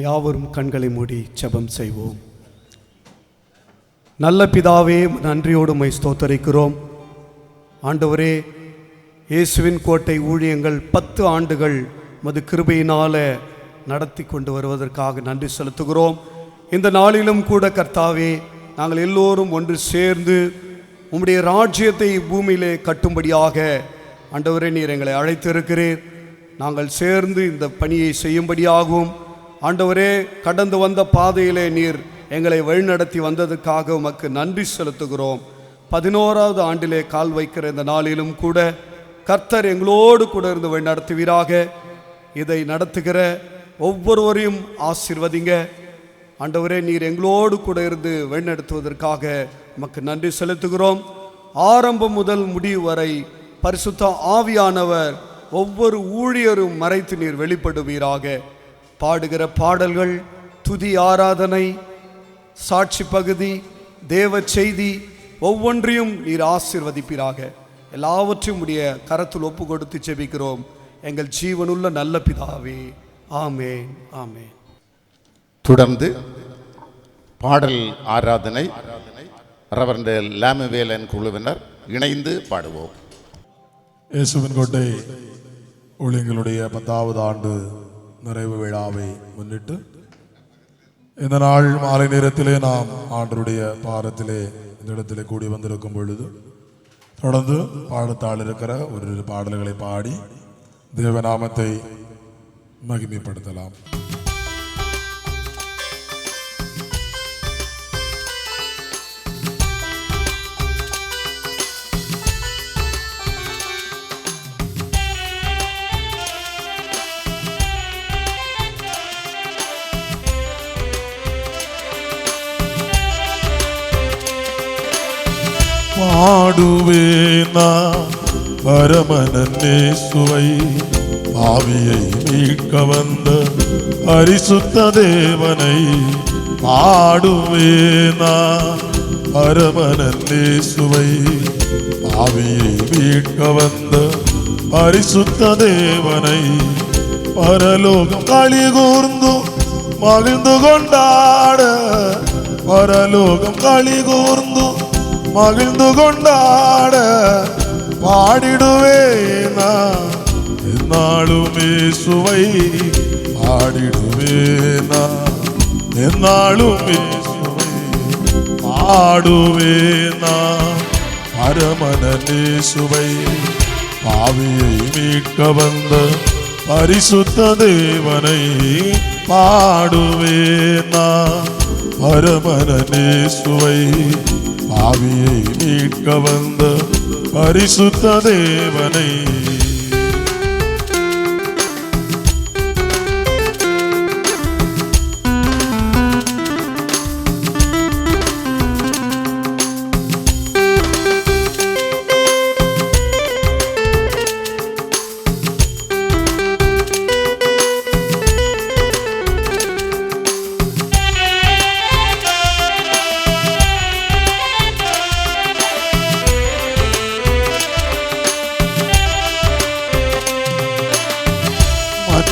யாவரும் கண்களை மூடி ஜெபம் செய்வோம். நல்ல பிதாவே, நன்றியோடு உம்மை ஸ்தோத்தரிக்கிறோம். ஆண்டவரே, இயேசுவின் கோட்டை ஊழியங்கள் 10 ஆண்டுகள் மது கிருபையினால நடத்தி கொண்டு வருவதற்காக நன்றி செலுத்துகிறோம். இந்த நாளிலும் கூட கர்த்தாவே, நாங்கள் எல்லோரும் ஒன்று சேர்ந்து உம்முடைய ராஜ்யத்தை பூமியிலே கட்டும்படியாக ஆண்டவரே நீர் எங்களை அழைத்திருக்கிறீர். நாங்கள் சேர்ந்து இந்த பணியை செய்யும்படியாகவும் ஆண்டவரே, கடந்து வந்த பாதையிலே நீர் எங்களை வழிநடத்தி வந்ததுக்காக உமக்கு நன்றி செலுத்துகிறோம். 11வது ஆண்டிலே கால் வைக்கிற இந்த நாளிலும் கூட கர்த்தர் எங்களோடு கூட இருந்து வழிநடத்துவீராக. இதை நடத்துகிற ஒவ்வொருவரையும் ஆசீர்வதிங்க ஆண்டவரே. நீர் எங்களோடு கூட இருந்து வழிநடத்துவதற்காக உமக்கு நன்றி செலுத்துகிறோம். ஆரம்பம் முதல் முடிவு வரை பரிசுத்த ஆவியானவர் ஒவ்வொரு ஊழியரும் மறைத்து நீர் வெளிப்படுவீராக. பாடுகிற பாடல்கள், துதி ஆராதனை, சாட்சி பகுதி, தேவ செய்தி ஒவ்வொன்றையும் நீர் ஆசீர்வதிப்பீராக. எல்லாவற்றையும் உடைய கரத்தில் ஒப்பு கொடுத்து ஜெபிக்கிறோம் எங்கள் ஜீவனுள்ள நல்ல பிதாவே, ஆமென், ஆமென். தொடர்ந்து பாடல் ஆராதனை ரெவரண்ட் லாமுவேலன் குழுவினர் இணைந்து பாடுவோம். இயேசுவின் கோட்டை ஊழியங்களுடைய 10வது ஆண்டு நிறைவு விழாவை முன்னிட்டு இந்த நாள் மாலை நேரத்திலே நாம் ஆண்டவருடைய பாதத்திலே இந்த இடத்திலே கூடி வந்திருக்கும் பொழுது தொடர்ந்து பாடத்தால் இருக்கிற ஒரு பாடல்களை பாடி தேவநாமத்தை மகிமைப்படுத்தலாம். பாடுவேனா பரமனன் இயேசுவை, ஆவியை மீட்க வந்த பரிசுத்த தேவனை. பாடுவேனா பரமனன் இயேசுவை, ஆவியை மீட்க வந்த பரிசுத்த தேவனை. பரலோகம் களி கூர்ந்து மகிழ்ந்து கொண்டாட, பரலோகம் களி கூர்ந்து மகிழ்ந்து கொண்டாட பாடிடுவேனா என்னாலும் இயேசுவை. பாடிடுவேனா என்னாலும் இயேசுவை. பாடுவேனா பரமனன் இயேசுவை, பாவியை மீட்க வந்த பரிசுத்த தேவனை. பாடுவேனா பரமனன் இயேசுவை, பாவியை மீட்க வந்த பரிசுத்த தேவனை.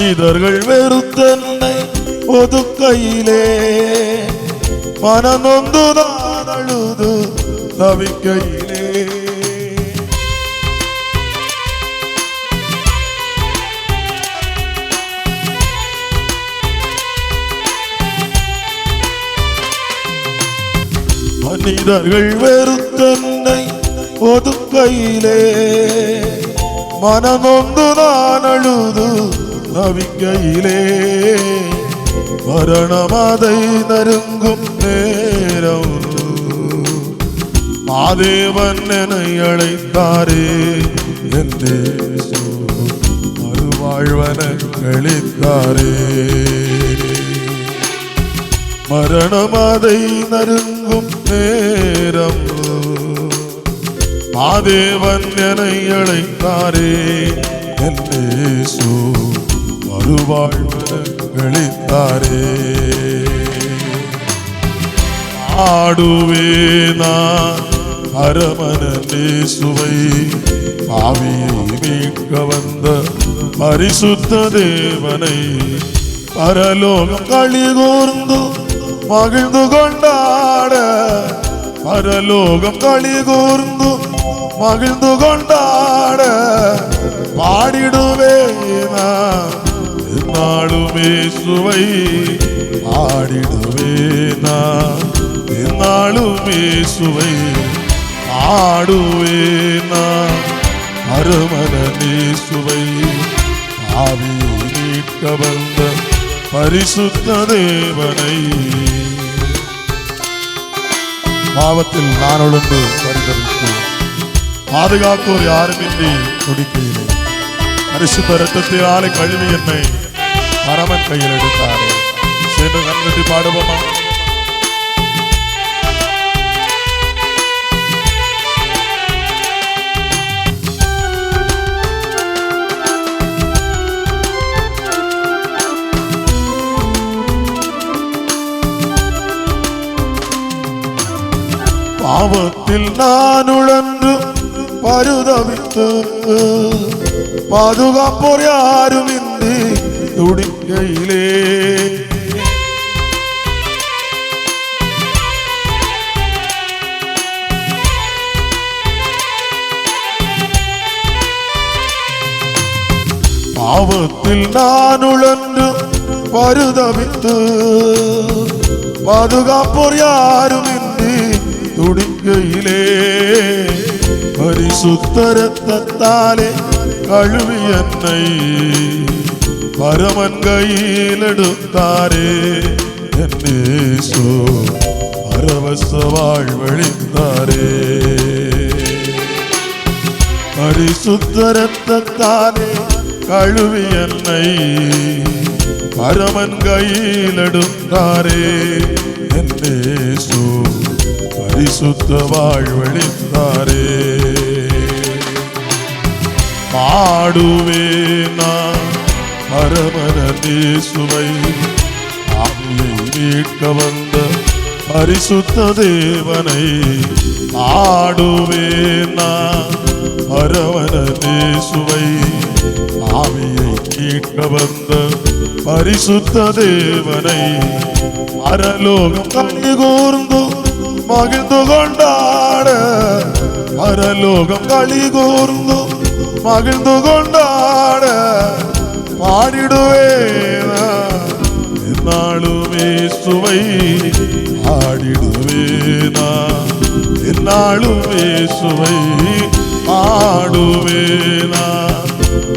மனிதர்கள் வெறுத்தன்னை ஒதுக்கையிலே, மனநொந்து நான் அழுது தவிக்கையிலே. மனிதர்கள் வெறுத்தன்னை ஒதுக்கையிலே, மனநொந்து நான் அழுது தவிக்கையிலே. மரணமதை நெருங்கும் நேரம் மாதேவன் என்னை அழைத்தாரே. என்று மறுவாழ்வன கழித்தாரே. மரணமதை நெருங்கும் நேரம் மாதேவன் என்னை அழைத்தாரே. என்று மறுவாழ்வளித்தாரே. ஆடுவேனா பரமனன் இயேசுவை, பாவியை மீட்க வந்த பரிசுத்த தேவனை. പരലോകം കളി കൂർന്നു മകിഴ്ന്നു കൊണ്ടാട പരലോകം കളി കൂർന്നു മകിഴ്ന്നു കൊണ്ടാട പാടിടുവേ എന്നാളുമേ സുവൈ പാടിടുവേ എന്നാളുമേ സുവൈ പാടുവേ அருமனே சுவை ஆவியை மீட்க வந்த பரிசுத்த தேவனை. பாவத்தில் நான் ஒழுந்து பரிதவித்து பாதுகாப்போர் யாருமின்றி துடிக்கையிலே பரிசுத்த இரத்தத்தினாலே கழுவி என்னை பரமன் கையில் எடுத்தாரே. சென்று கண்கட்டி பாடுவோமா? பாவத்தில் நான் உழன்று பருதவித்து பாதுகாப்போர் யாரும் இன்றி துடிக்கையிலே பாவத்தில் நான் உழன்று பருதவித்து பாதுகாப்போர் யாரும் துடிக்கையிலே பரிசுத்த இரத்தத்தாலே கழுவி என்னை பரமன் கையில் எடுத்தாரே. என்னேசு பரவச வாழ்வழித்தாரே. பரிசுத்த இரத்தத்தாலே கழுவி என்னை பரமன் கையில் எடுத்தாரே. என்னேசு பரிசுத்த வாழ்வழித்தாரே. பாடுவே நான் பரமனே சுவை ஆவியை மீட்க வந்த பரிசுத்த தேவனை. பாடுவே நான் பரமனே சுவை ஆவியை மீட்க வந்த பரிசுத்த தேவனை. பரலோகம் களி கூர்ந்து மகிழ்ந்து கொண்டாட பரலோகம் களி கூர்ந்து மகிழ்ந்து கொண்டாட பாடிடுவே என்னாலுமே சுவை ஆடிடுவே என்னாலுமே சுவை ஆடுவே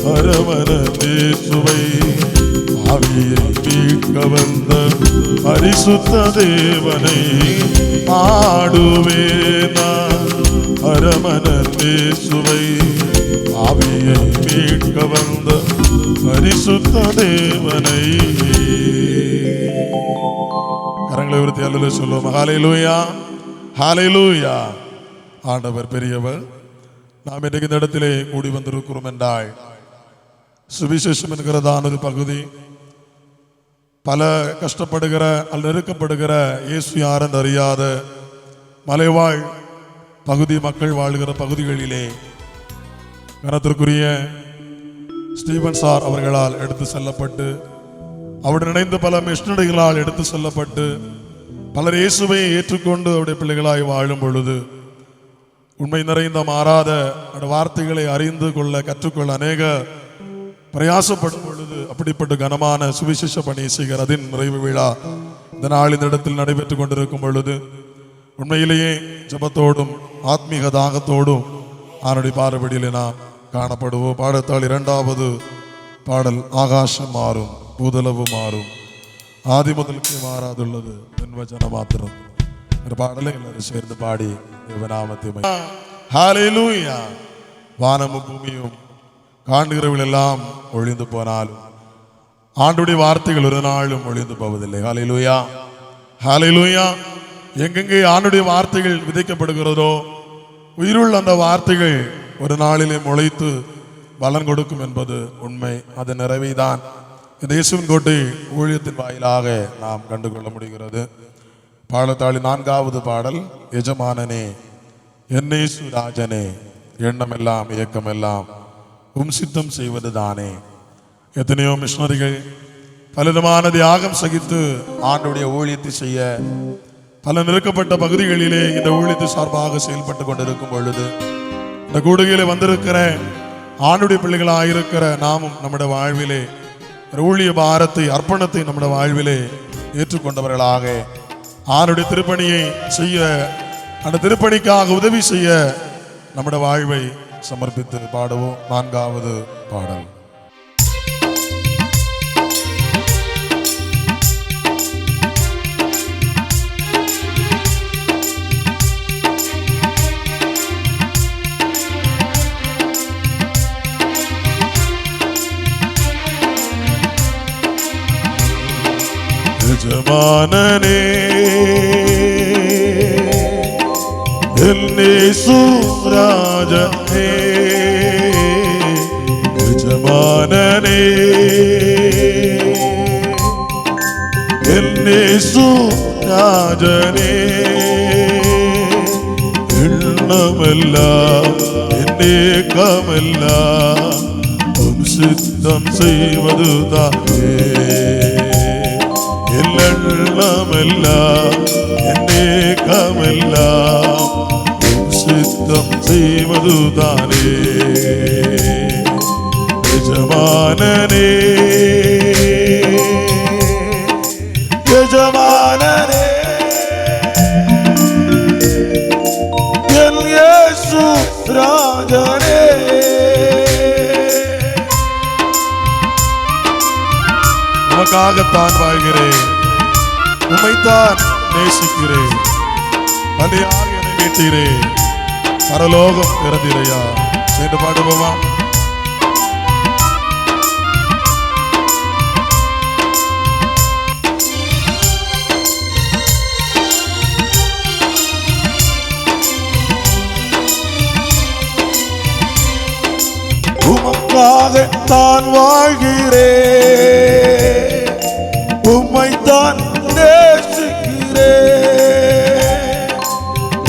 பரமனே சுவை ஆவியை மீட்க வந்த பரிசுத்த தேவனை. பாடுவே பரமனே சுவை ஆவியை மீட்க வந்த பரிசுத்த தேவனை. கரங்களை உயர்த்தி அல்லேலூயா சொல்லுவோம். ஹல்லேலூயா ஹல்லேலூயா. ஆண்டவர் பெரியவர். நாம் இன்றைக்கு இந்த இடத்திலே கூடி வந்திருக்கிறோம் என்றால் சுவிசேஷம் என்கிறதான ஒரு பகுதி பல கஷ்டப்படுகிற அல்லது நெருக்கப்படுகிற இயேசு யாரென்று அறியாத மலைவாழ் பகுதி மக்கள் வாழ்கிற பகுதிகளிலே கனத்திற்குரிய ஸ்டீபன் சார் அவர்களால் எடுத்து செல்லப்பட்டு அவருடன் இணைந்து பல மிஷனரிகளால் எடுத்து செல்லப்பட்டு பலர் இயேசுவை ஏற்றுக்கொண்டு அவருடைய பிள்ளைகளாய் வாழும் பொழுது உண்மை நிறைந்த மாறாத வார்த்தைகளை அறிந்து கொள்ள கற்றுக்கொள்ள அநேக பிரயாசப்படும் பொழுது அப்படிப்பட்ட கனமான சுவிசேஷ பணி செய்கிற அதன் நிறைவு விழா இந்த நாள் இந்த இடத்தில் நடைபெற்றுக் கொண்டிருக்கும் பொழுது உண்மையிலேயே ஜபத்தோடும் ஆத்மீக தாகத்தோடும் அவனுடைய பாரபடியிலே நாம் காணப்படுவோம். பாடத்தால் இரண்டாவது பாடல் ஆகாசம் மாறும் பூதளவு மாறும் ஆதி முதலுக்கு மாறாதுள்ளது வச்சன மாத்திரம். ஒரு பாடலை எல்லாரும் சேர்ந்து பாடி தேவநாமத்தை ஹல்லேலூயா. வானமும் பூமியும் காண்கிறவர்கள் எல்லாம் ஒழிந்து போனாலும் ஆண்டுடைய வார்த்தைகள் ஒரு நாளும் ஒழிந்து போவதில்லை. ஹல்லேலூயா ஹல்லேலூயா. எங்கெங்கே ஆண்டுடைய வார்த்தைகள் விதைக்கப்படுகிறதோ உயிருள்ள அந்த வார்த்தைகள் ஒரு நாளிலே முளைத்து பலன் கொடுக்கும் என்பது உண்மை. அது நிறைவைதான் இந்த இயேசுவின் கோட்டை ஊழியத்தின் வாயிலாக நாம் கண்டுகொள்ள முடிகிறது. பாடத்தாளி நான்காவது பாடல் எஜமானனே என்னேசு ராஜனே எண்ணமெல்லாம் இயக்கமெல்லாம் சித்தம் செய்வது தானே. எத்தனையோ மிஷனரிகள் பலவிதமான தியாகம் சகித்து ஆண்டவருடைய ஊழியத்தை செய்ய பல நெருக்கப்பட்ட பகுதிகளிலே இந்த ஊழியத்தை சார்பாக செயல்பட்டு கொண்டிருக்கும் பொழுது இந்த கூடுகையிலே வந்திருக்கிற ஆண்டுடைய பிள்ளைகளாயிருக்கிற நாமும் நம்முடைய வாழ்விலே ஊழிய பாரத்தை அர்ப்பணத்தை நம்முடைய வாழ்விலே ஏற்றுக்கொண்டவர்களாக ஆண்டுடைய திருப்பணியை செய்ய, அந்த திருப்பணிக்காக உதவி செய்ய நம்முடைய வாழ்வை சமர்ப்பித்து பாடுவோம். 4வது பாடல். எஜமானனே என்னேசு ராஜனே, எஜமானனே என்னேசு ராஜனே, எண்ணமெல்லாம் என்னேக்கமெல்லாம் உம் சித்தம் செய்வதுதானே, எண்ணமெல்லாம் என்னேக்கமெல்லாம் சித்தம் செய்வதுதானே, எஜமானனே எஜமானனே என் இயேசு ராஜனே. உமக்காகத்தான் வாழ்கிறேன், உம்மைத்தான் நேசிக்கிறேன், பலியாக என்னை மீட்டீரே, பரலோகம் திறந்திரையா. சேர்ந்து பாடுவோமா? உமக்காக தான் வாழ்கிறேன், உம்மைத்தான் நேசிக்கிறேன்,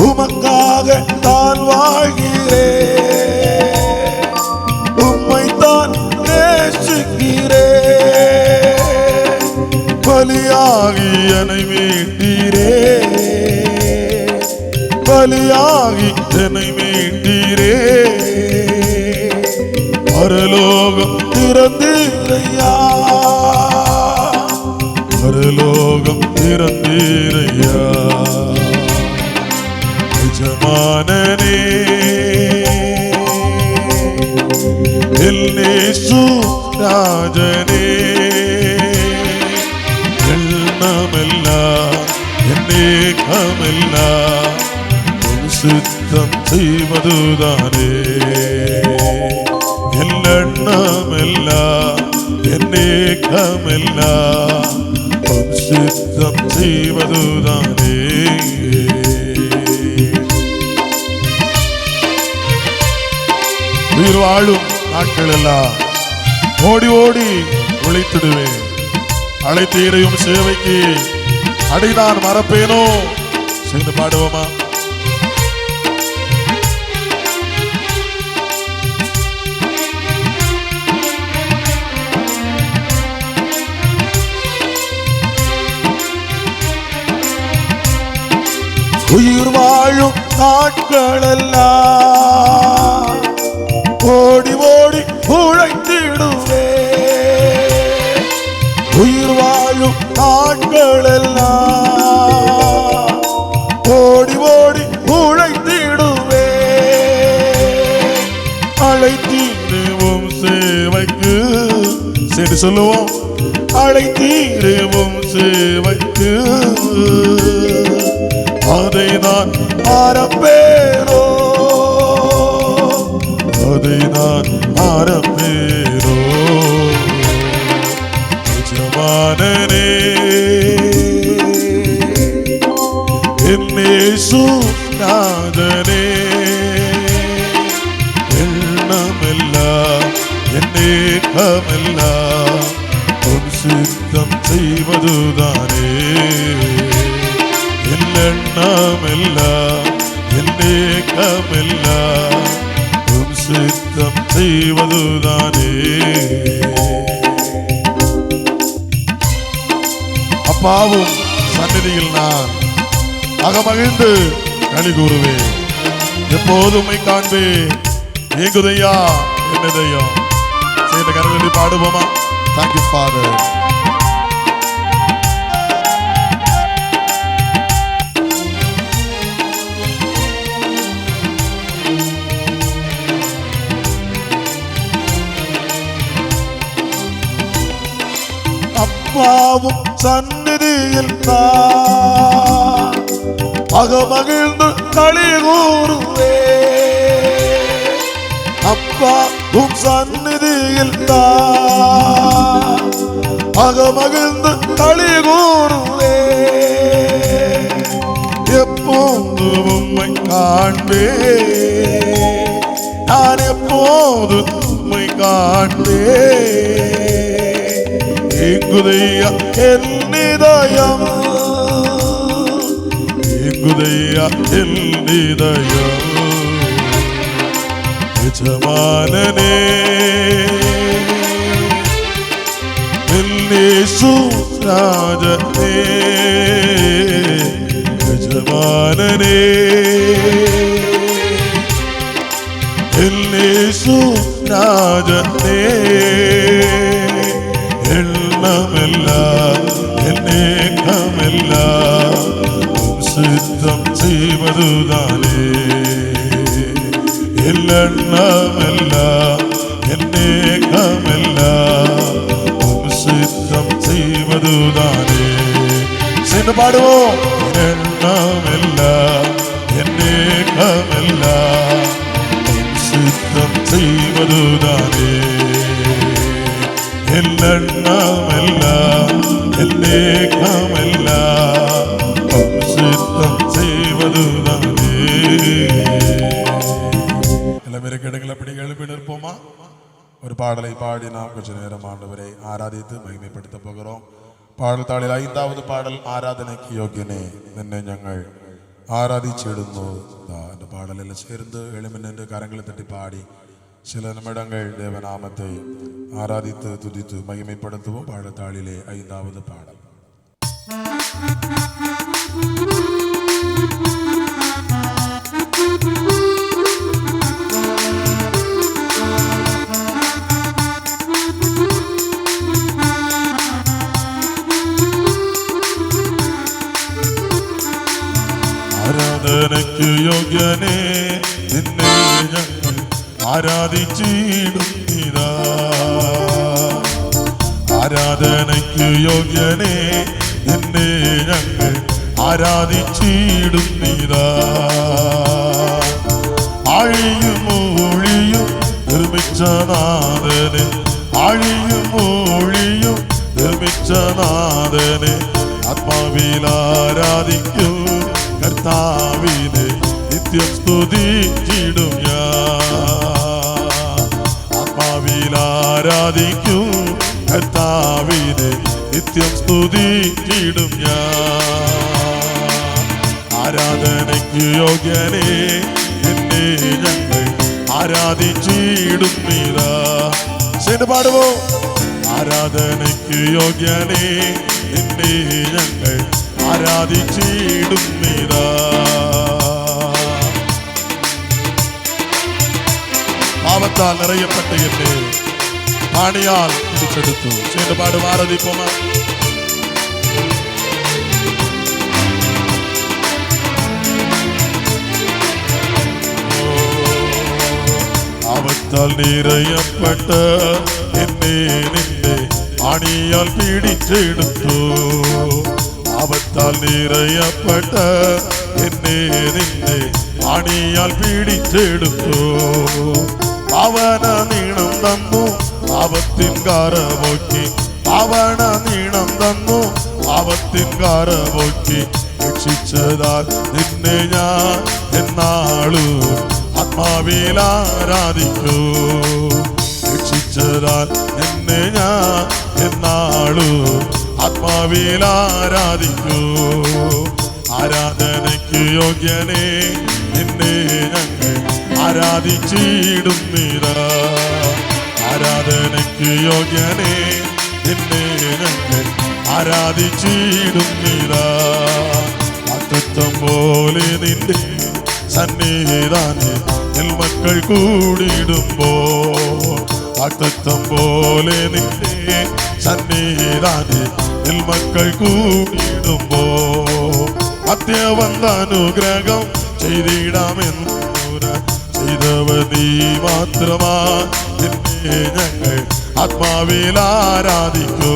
உமக்காக தான் வாழ்கிறேன், உம்மைத்தான் நேசிக்கிறேன், பலியாகி என்னை மீட்டீரே, பலியாகி என்னை மீட்டீரே, பரலோகம் திறந்தீரையா, பரலோகம் திறந்தீரையா. எஜமானனே என்னேசு ராஜனே, எண்ணமெல்லாம் என்னேக்கமெல்லாம் உம் சித்தம் செய்வதுதானே, எண்ணமெல்லாம் என்னேக்கமெல்லாம் உம் சித்தம் செய்வதுதானே. உயிர் வாழும் நாட்கள் எல்லாம் ஓடி ஓடி உழைத்திடுவேன், அழைத்தீரையும் சேவைக்கு அடிதான் மறப்பேனோ. சேர்ந்து பாடுவோமா? உயிர் வாழும் நாட்களெல்லாம் ஓடி ஓடி உழைத்திடுவே, உயிர் வாழும் நாட்களெல்லாம் ஓடி ஓடி உழைத்திடுவே, அழைத்தீரும் சேவைக்கு. சரி சொல்லுவோம், அழைத்தீரும் சேவைக்கு அதை நான் மறப்பேனோ, அதை நான் மறப்பேனோ. எஜமானனே என்னேசு ராஜனே, எண்ணமெல்லாம் என்னேக்கமெல்லாம் உம் சித்தம் செய்வதுதானே, எண்ணமெல்லாம் என்னேக்கமெல்லாம் உம் சித்தம் செய்வதுதானே. அப்பாவும் சந்நிதியில் நான் அகமகிழ்ந்து களி கூறுவேன். எப்போதும் உம்மை காண்பேன். ஏங்குதையா என்னதையும் சேர்ந்த கரங்களை பாடுவோமா? Thank you father. அப்பாவும் சந்நிதியில் நான் அகமகிழ்ந்து களி கூறுவேன். அப்பாவும் சந்நிதியில் நான் அகமகிழ்ந்து களி கூறுவேன். எப்போது உம்மை காண்பேன். நான் எப்போது உம்மை காண்பேன். ஏங்குதையா என் இதயம், ஏங்குதையா என் இதயம். எஜமானனே என் இயேசு ராஜனே, எஜமானனே என் இயேசு ராஜனே. எண்ணமெல்லாம் என்னேக்கமெல்லாம் சித்தம் செய்வதுதானே. எண்ணமெல்லாம் என்னேக்கமெல்லாம் சித்தம் செய்வதுதானே. சேர்ந்து பாடுவோம். எண்ணமெல்லாம் என்னேக்கமெல்லாம் சித்தம் செய்வதுதானே. எண்ணமெல்லாம் என்னேக்கமெல்லாம் சித்தம் செய்வதுதானே. எல்லாமே கிடங்கள் அப்படி எழுப்பி நிற்போமா? ஒரு பாடலை பாடி நாம் கொஞ்ச நேரம் ஆண்டவரை ஆராதித்து மகிமைப்படுத்த போகிறோம். பாடல் தாளில் 5வது பாடல், ആരാധനയ്ക്ക് യോഗ്യനെ നിന്നെ ഞങ്ങൾ ആരാധിച്ചിടുന്നു. എൻ്റെ പാടലെല്ലാം ചേർന്ന് എളിമനിൻ്റെ കരങ്ങളെ തട്ടി പാടി சில நிமிடங்கள் தேவநாமத்தை ஆராதித்து துதித்து மகிமைப்படுத்துவோம். பாடத்தாளிலே 5வது பாடல். ആരാധനയ്ക്ക് യോഗ്യനേ നിന്നെ ഞങ്ങൾ ആരാധിച്ചിടുന്നിതാ. ആരാധനയ്ക്ക് യോഗ്യനേ നിന്നെ ഞങ്ങൾ ആരാധിച്ചിടുന്നിതാ. ആഴിയും ഒഴിയും നിർമ്മിച്ച നാഥനെ, ആഴിയും ഒഴിയും നിർമ്മിച്ച നാഥനെ ആത്മാവിൽ ആരാധിക്കും കർത്താവിനെ നിത്യം സ്തുതിച്ചിടും ഞാൻ. ആത്മാവിൽ ആരാധിക്കും കർത്താവിനെ നിത്യം സ്തുതിച്ചിടും ഞാൻ. ആരാധനയ്ക്ക് യോഗ്യനേ എന്നെ ഞങ്ങൾ ആരാധിച്ചിടുന്നിതാ. சேர்ந்து பாடுவோம். ആരാധനയ്ക്ക് യോഗ്യനേ എന്നെ ഞങ്ങൾ ആരാധിച്ചിടുന്നിതാ. പാപത്താൽ നിറയപ്പെട്ട എന്നെ പാണിയാൽ പിടിച്ചെടുത്തു. சேர்ந்து பாடும் ஆராதிப்போமா? പാപത്താൽ നിറയപ്പെട്ട എന്നെ നിന്നെ ആണിയാൽ പിടിച്ചെടുത്തു. പാപത്താൽ നിറയപ്പെട്ട എന്നെ നിന്നെ ആണിയാൽ പിടിച്ചെടുത്തു. പാവന നീണം തന്നു പാപത്തിൻ കാരപോക്കി, പാവന നീണം തന്നു പാപത്തിൻ കാരപോക്കി. രക്ഷിച്ചതാൽ നിന്നെ ഞാൻ എന്നാളും ആത്മാവിൽ ആരാധിക്കൂ. രക്ഷിച്ചതാൽ നിന്നെ ഞാൻ എന്നാളും ആത്മാവിൽ ആരാധിക്കൂ. ആരാധനയ്ക്ക് യോഗ്യനേ നിന്നെ ഞങ്ങൾ ആരാധിച്ചിടുന്നിതാ. ആരാധനയ്ക്ക് യോഗ്യനേ നിന്നെ ഞങ്ങൾ ആരാധിച്ചിടുന്നിതാ. വാഗ്ദത്തം പോലെ നിന്റെ സന്നിധാനത്തിൽ മക്കൾ കൂടിയിടുമ്പോൾ, വാഗ്ദത്തം പോലെ നിന്റെ സന്നിധാനത്തിൽ മക്കൾ കൂടിയിടുമ്പോൾ അത്യവന്താനുഗ്രഹം ചെയ്തിടാമെന്നൂര ചെയ്തവ നീ മാത്രമാ. നിന്നെ ഞങ്ങൾ ആത്മാവിൽ ആരാധിക്കൂ.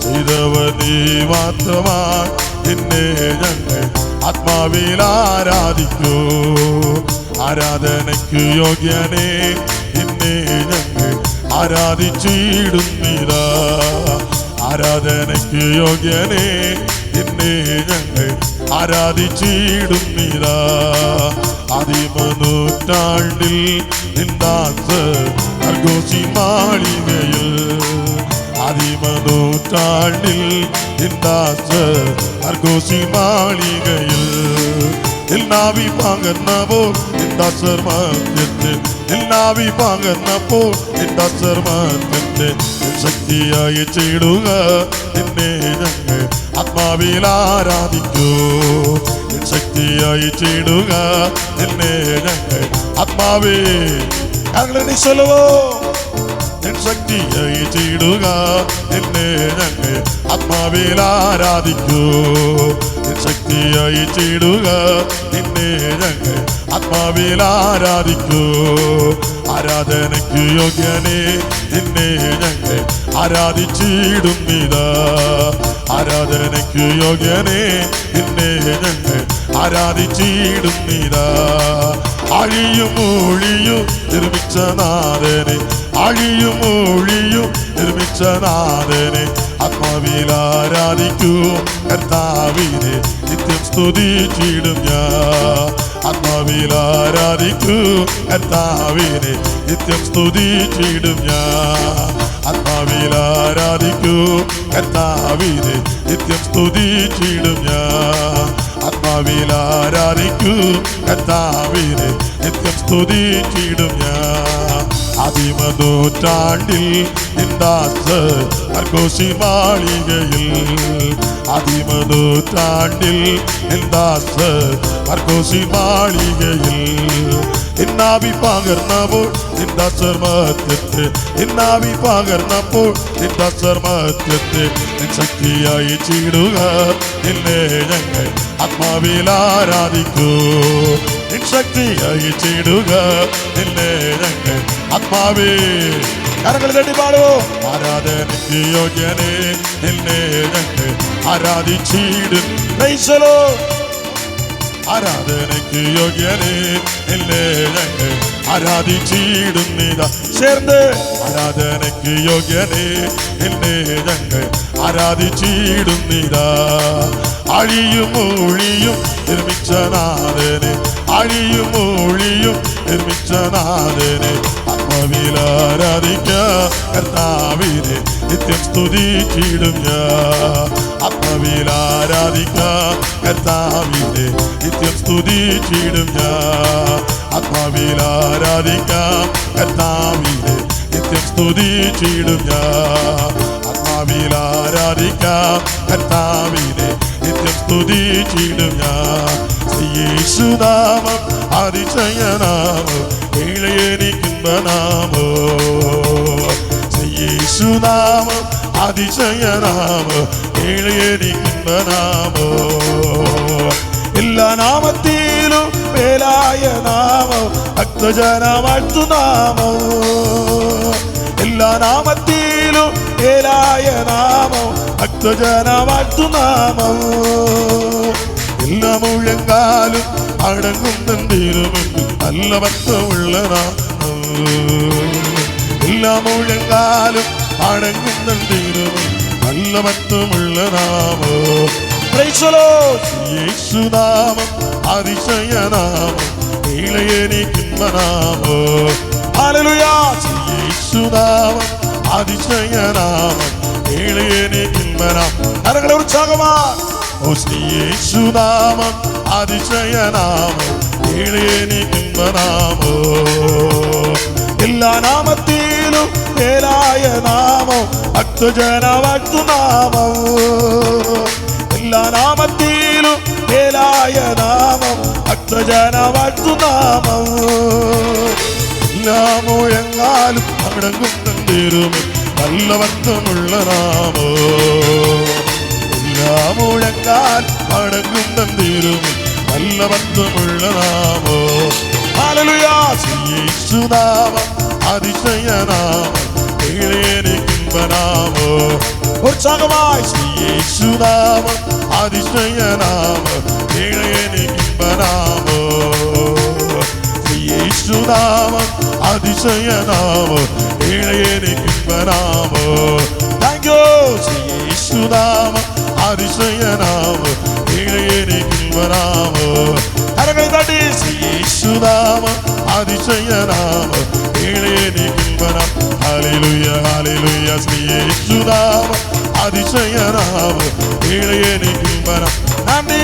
ചെയ്തവ നീ മാത്രമാ. നിന്നെ ഞങ്ങൾ ആത്മാവിൽ ആരാധിക്കൂ. ആരാധനയ്ക്ക് യോഗ്യനെ നിന്നെ ഞങ്ങൾ ആരാധിച്ചിടുന്നിതാ. ആരാധനയ്ക്ക് യോഗ്യനെ നിന്നെ ഞങ്ങൾ ആരാധിച്ചിടുന്നിതാ. ആദിമനൂറ്റാണ്ടിൽ നിന്ദാസർ അർഗോസി മാളികയിൽ, ആദിമനൂറ്റാണ്ടിൽ നിന്ദാസർ അർഗോസി മാളികയിൽ എല്ലാവി പകർന്നപ്പോൾ നിന്ദാസർ മധ്യത്തിൽ, എല്ലാവി പകർന്നപ്പോൾ നിന്ദാസർ മധ്യത്തിൽ ശക്തിയായി ചെയ്ടുക. നിന്നെ ഞങ്ങൾ ആത്മാവിൽ ആരാധിക്കൂ. ശക്തിയായി ചെയ്ടുക. നിന്നെ ഞങ്ങൾ ആത്മാവിൽ ശക്തിയായി ചെയ്ടുക. നിന്നെ ഞങ്ങൾ ആത്മാവിൽ ആരാധിക്കൂ. ശക്തിയായി ചെയ്ടുക. നിന്നെ ഞങ്ങൾ ആത്മാവിൽ ആരാധിക്കൂ. ആരാധനയ്ക്ക് യോഗ്യനെ നിന്നെ ഞങ്ങൾ ആരാധിച്ചിടുന്നിതാ. ആരാധനയ്ക്ക് യോഗ്യനെ നിന്നെ ഞങ്ങൾ ആരാധിച്ചിടുന്നിതാ. അഴിയും ഒഴിയും നിർമ്മിച്ച നാഥനെ, അഴിയും ഒഴിയും നിർമ്മിച്ച നാഥനെ ആത്മാവിൽ ആരാധിക്കൂ. കർത്താവിനെ നിത്യം സ്തുതിച്ചിടും ഞാൻ. ആത്മാവിൽ ആരാധിക്കൂ. കർത്താവിനെ നിത്യം സ്തുതിച്ചിടും ഞാൻ. ആത്മാവിൽ ആരാധിക്കൂ. കർത്താവിനെ നിത്യം സ്തുതിച്ചിടും ഞാൻ. ആത്മാവിൽ ആരാധിക്കൂ. കർത്താവിനെ നിത്യം സ്തുതിച്ചിടും ഞാൻ. ആദിമനൂറ്റാണ്ടിൽ നിന്ദാസർ അർഗോസി മാളികയിൽ, ആദിമനൂറ്റാണ്ടിൽ നിന്ദാസർ അർഗോസി മാളികയിൽ ഇന്നാവി പകർന്നപ്പോൾ നിന്ദാസർ മധ്യത്തിൽ, ഇന്നാവി പകർന്നപ്പോൾ നിന്ദാസർ മധ്യത്തിൽ ശക്തിയായി ചീടുക. നിന്നെ ഞങ്ങൾ ആത്മാവിൽ ആരാധിക്കൂ. ശക്തിയായി ചീടുക. നിന്നെ ഞങ്ങൾ ആത്മാവിൽ കരങ്ങൾ തട്ടി പാടുവോ. ആരാധനയ്ക്ക് യോഗ്യനെ നിന്നെ ഞങ്ങൾ ആരാധിച്ചിടും. ആരാധനയ്ക്ക് യോഗ്യനെ നിന്നെ ഞങ്ങൾ ആരാധിച്ചിടുന്നിതാ. ചേർന്ന് ആരാധനയ്ക്ക് യോഗ്യനെ നിന്നെ ഞങ്ങൾ ആരാധിച്ചിടുന്നിതാ. അഴിയും ഒഴിയും നിർമ്മിച്ച നാഥനെ, അഴിയും ഒഴിയും നിർമ്മിച്ച നാഥനെ ആത്മാവിൽ ആരാധിക്കാം. കർത്താവിനെ നിത്യം സ്തുതിച്ചിടും ഞാൻ. ആത്മാവിൽ ആരാധിക്കാം. കർത്താവിനെ നിത്യം സ്തുതിച്ചിടും ഞാൻ. ആത്മാവിൽ ആരാധിക്കാം. കർത്താവിനെ നിത്യം സ്തുതിച്ചിടും ഞാൻ. ആത്മാവിൽ ആരാധിക്കാം. കർത്താവിനെ നിത്യം സ്തുതിച്ചിടും ഞാൻ. യേശുനാമം അതിശയനാമം ഏഴയനിക്കുമ്പനാമോ. യേശുനാമം അതിശയനാമം ഏഴയനിക്കുമ്പനാമോ. എല്ലാ നാമത്തിലും മേലായ നാമം ഭക്തജന വാഴ്ത്തുനാമം. എല്ലാ നാമത്തിലും മേലായ നാമം ഭക്തജന വാഴ്ത്തുനാമം. എല്ലാ മുഴങ്കാലും അടങ്ങുന്നതിരുമുണ്ട് നല്ല ഭക്തമുള്ള നാമം. എല്ലാ മുഴങ്കാലും അടങ്ങുന്നതിരുമുണ്ട് നല്ല ഭക്തമുള്ള നാമം. യേശുനാമം അതിശയനാമം ഏഴയനിക്കുമ്പനാമോ. ഹല്ലേലൂയ. യേശുനാമം അതിശയനാമം ഏഴയനിക്കുമ്പനാമം. കരങ്ങളെ ഉത്സാഹമാണ്. ഓ ശ്രീ യേശുനാമം അതിശയനാമം ഏഴയനിക്കുമ്പനാമോ. എല്ലാ നാമത്തിൽ നാമത്തിലും മേലായ നാമം ഭക്തജനവക്തുനാമം. എല്ലാ നാമത്തിലും മേലായ നാമം ഭക്തജനവക്തുനാമം. എല്ലാ മുഴങ്ങാലും അവിടങ്ങും തന്നിരുമേ നല്ല ഭക്തമുള്ള നാമോ. എല്ലാ മുഴങ്ങാലും അവിടങ്ങും തന്നിരുമേ നല്ല ഭക്തമുള്ള നാമോ. ഹല്ലേലൂയ. യേശുനാമം അതിശയനാമം ഏഴേനിക്കുംബനാമോ. ഉത്സാഹമായി യേശുനാമം അതിശയനാമം ഏഴേനിക്കുംബനാമോ. യേശുനാമം അതിശയനാമം ഏഴേനിക്കുംബനാമോ. Thank you. യേശുനാമം അതിശയനാമം ഏഴേനിക്കുംബനാമോ. കരങ്ങൾ തട്ടി യേശുനാമം അതിശയനാമം ഏഴേനിക്കുംബനാം. ഹല്ലേലൂയ ഹല്ലേലൂയ. ശ്രീ യേശുനാമം അതിശയനാമം ഏഴേനിക്കുംബനാം. നന്ദി.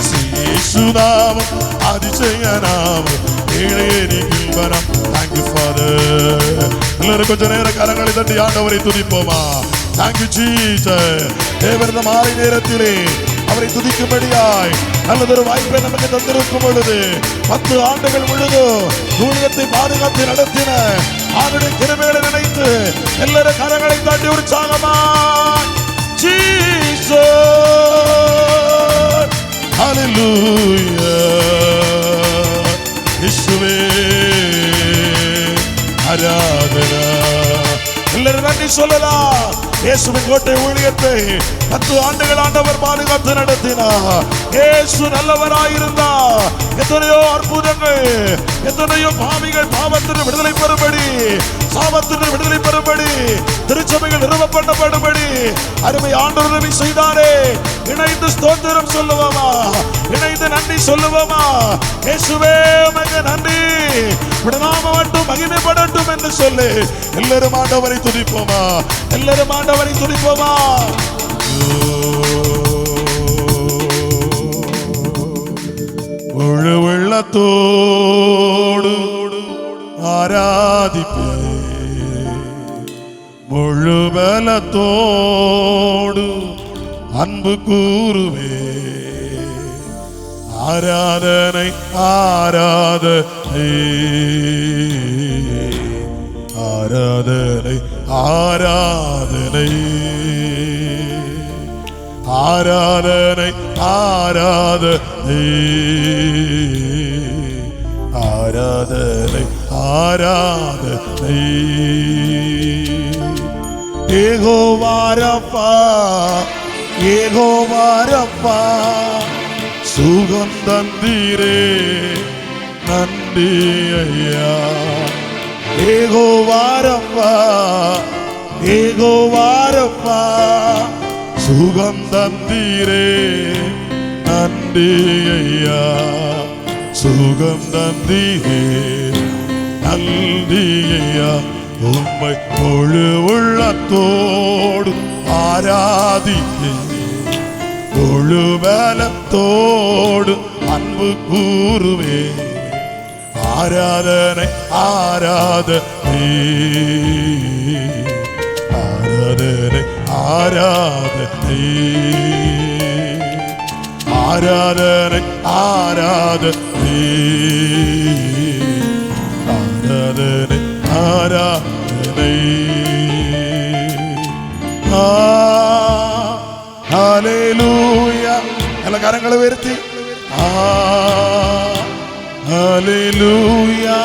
ശ്രീ യേശുനാമം അതിശയനാമം ഏഴേനിക്കുംബനാം. Thank you father. എല്ലാവരും கொஞ்ச நேர கரங்களை தட்டி ஆண்டவரை துதிப்போமா. Thank you Jesus. தேவரத மாலை நேரத்திலே அவரை துதிக்கும்படியாய் நல்லதொரு வாய்ப்பை நமக்கு தந்திருக்கும் பொழுது 10 ஆண்டுகள் முழுதும் ஊழியத்தை பாதுகாத்து நடத்தின அவருடைய கிருபைகளை நினைத்து எல்லாரும் கரங்களை தட்டி உற்சாகமாய் ஜீசஸ். ஹல்லேலூயா. இயேசுவே ஆராதனா. எல்லாரும் நன்றி சொல்லலாம். இயேசுவின் கோட்டை ஊழியத்தை 10 ஆண்டுகள் ஆண்டவர் பாதுகாத்து நடத்தினார். இயேசு நல்லவராயிருந்தார். எத்தனையோ அற்புதங்கள், எத்தனையோ பாவிகள் பாவத்திற்கு விடுதலை பெறும்படி, சாபத்திற்கு விடுதலை பெறும்படி, திருச்சபைகள் நிறுவப்படப்படும்படி அருமை ஆண்டவர் உதவி செய்தாரே. இணைந்து ஸ்தோத்திரம் சொல்லுவோமா, இணைந்து நன்றி சொல்லுவோமா. இயேசுவே உமக்கு நன்றி, நாமம் மட்டும் மகிமைப்படட்டும் என்று சொல்லி எல்லாரும் ஆண்டவரை துதிப்போமா, எல்லாரும் ஆண்டவரை துதிப்போமா. முழு உள்ளத்தோடு ஆராதிப்பே, முழு பலத்தோடு அன்பு கூறுவே. ஆராதனை ஆராதனை ஆராதனை ஆராதனை ஆராதனை ஆராதனை ஆராதனை ஆராதனை. யெகோவா ரப்பா, யெகோவா ரப்பா, சுகம் தந்தீரே நன்றி ஐயா. யெகோவா ரப்பா, யெகோவா ரப்பா, சுகம் தந்தீரே நன்றி ஐயா. சுகம் தந்தீரே நன்றி ஐயா. உம்மை முழு உள்ளத்தோடு ஆராதிப்பேன், முழு பலத்தோடு அன்பு கூறுவே. ஆராதனை ஆராதனை ஆராதனை ஆராதனை ஆராதனை ஆராதனை ஆராதனை ஆராதனை. ஹல்லேலூயா. எல்லா கரங்களை உயர்த்தி ஹல்லேலூயா